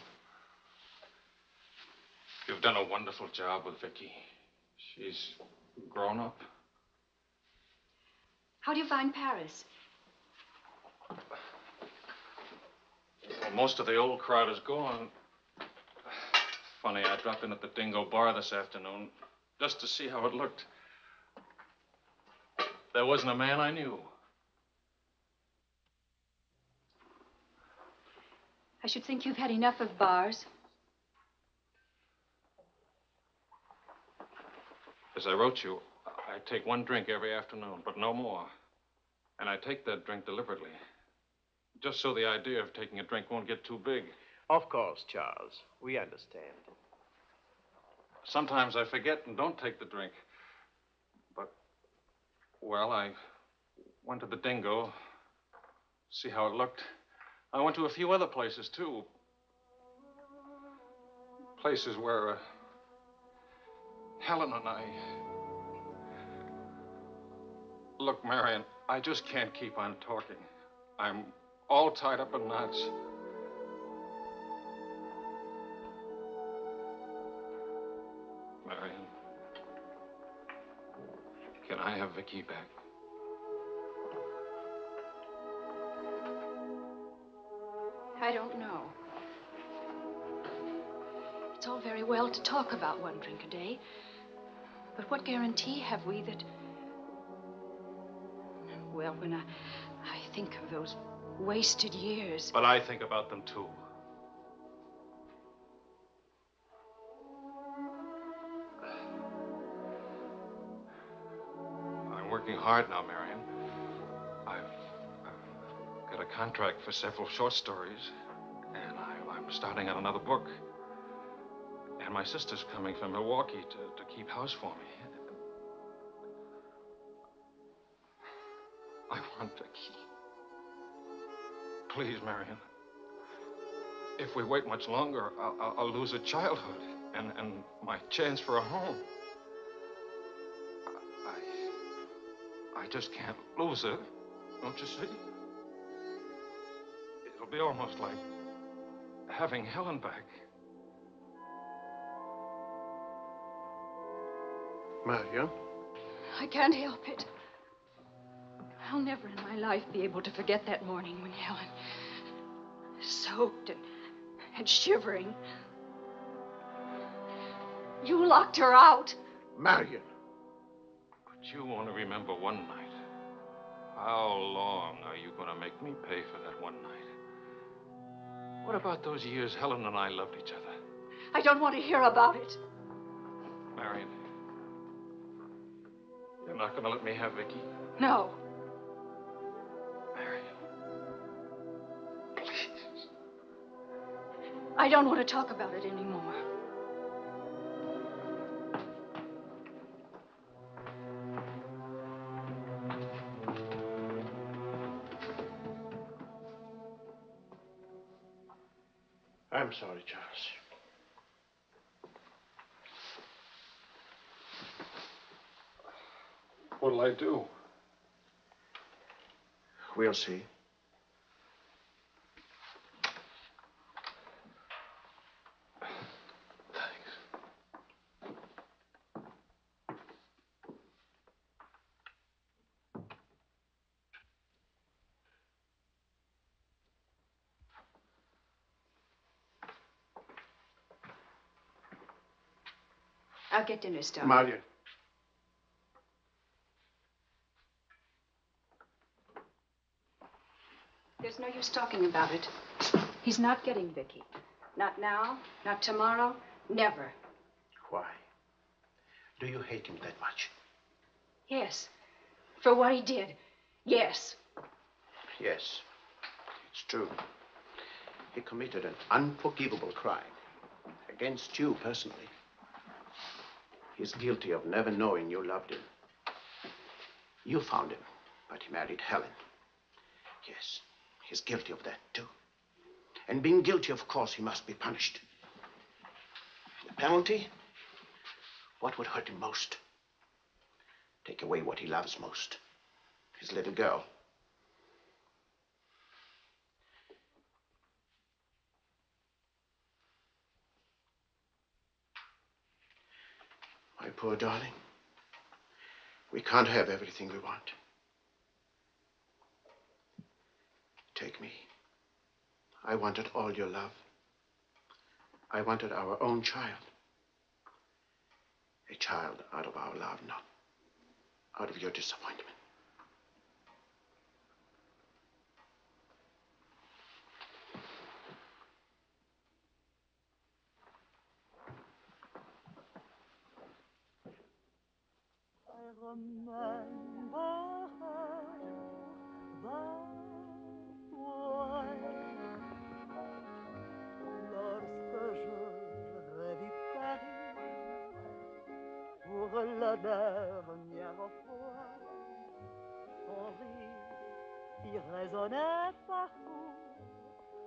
You've done a wonderful job with Vicky. She's grown up. How do you find Paris? Well, most of the old crowd is gone. Funny, I dropped in at the Dingo Bar this afternoon just to see how it looked. There wasn't a man I knew. I should think you've had enough of bars. As I wrote you, I take one drink every afternoon, but no more. And I take that drink deliberately, just so the idea of taking a drink won't get too big. Of course, Charles. We understand. Sometimes I forget and don't take the drink. But, well, I went to the Dingo, see how it looked. I went to a few other places, too. Places where Helen and I... Look, Marion, I just can't keep on talking. I'm all tied up in knots. Marion, can I have Vicky back? I don't know. It's all very well to talk about one drink a day, but what guarantee have we that... Well, when I think of those wasted years... But I think about them, too. I'm working hard now, Marion. I've got a contract for several short stories, and I'm starting on another book. And my sister's coming from Milwaukee to keep house for me. I want Vicky. Please, Marion. If we wait much longer, I'll lose a childhood and my chance for a home. I just can't lose her, don't you see? It'll be almost like having Helen back. Marion? I can't help it. I'll never in my life be able to forget that morning when Helen, soaked and shivering, you locked her out. Marion. But you want to remember one night. How long are you going to make me pay for that one night? What about those years Helen and I loved each other? I don't want to hear about it. Marion, you're not going to let me have Vicky? No. I don't want to talk about it anymore. I'm sorry, Charles. What'll I do? We'll see. I'll get dinner started. Marion. There's no use talking about it. He's not getting Vicky. Not now, not tomorrow, never. Why? Do you hate him that much? Yes. For what he did. Yes. Yes. It's true. He committed an unforgivable crime against you personally. He's guilty of never knowing you loved him. You found him, but he married Helen. Yes, he's guilty of that, too. And being guilty, of course, he must be punished. The penalty? What would hurt him most? Take away what he loves most. his little girl. My poor darling, we can't have everything we want. Take me. I wanted all your love. I wanted our own child. A child out of our love, not out of your disappointment. I remember that way. Lorsque je revis Paris pour la dernière fois, son rire qui résonnait partout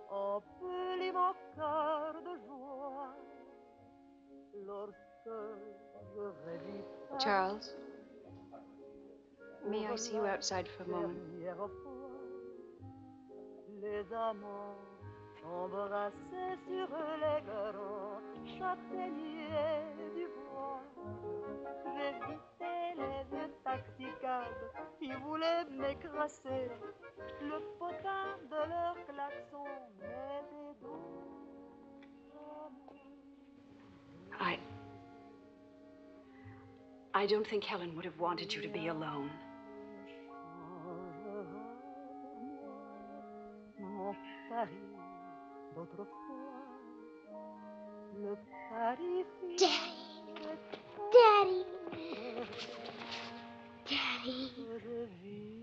emplit mon cœur de joie. Lorsque je revis Paris, Charles, may I see you outside for a moment? Les amants s'embrassaient sur les grands châtaigniers du bois. J'évitais les vieux taxicabs qui voulaient m'écraser. Le potin de leur klaxon m'était doux. I don't think Helen would have wanted you to be alone. Mon Paris d'autrefois, le Paris Daddy! Daddy! Daddy!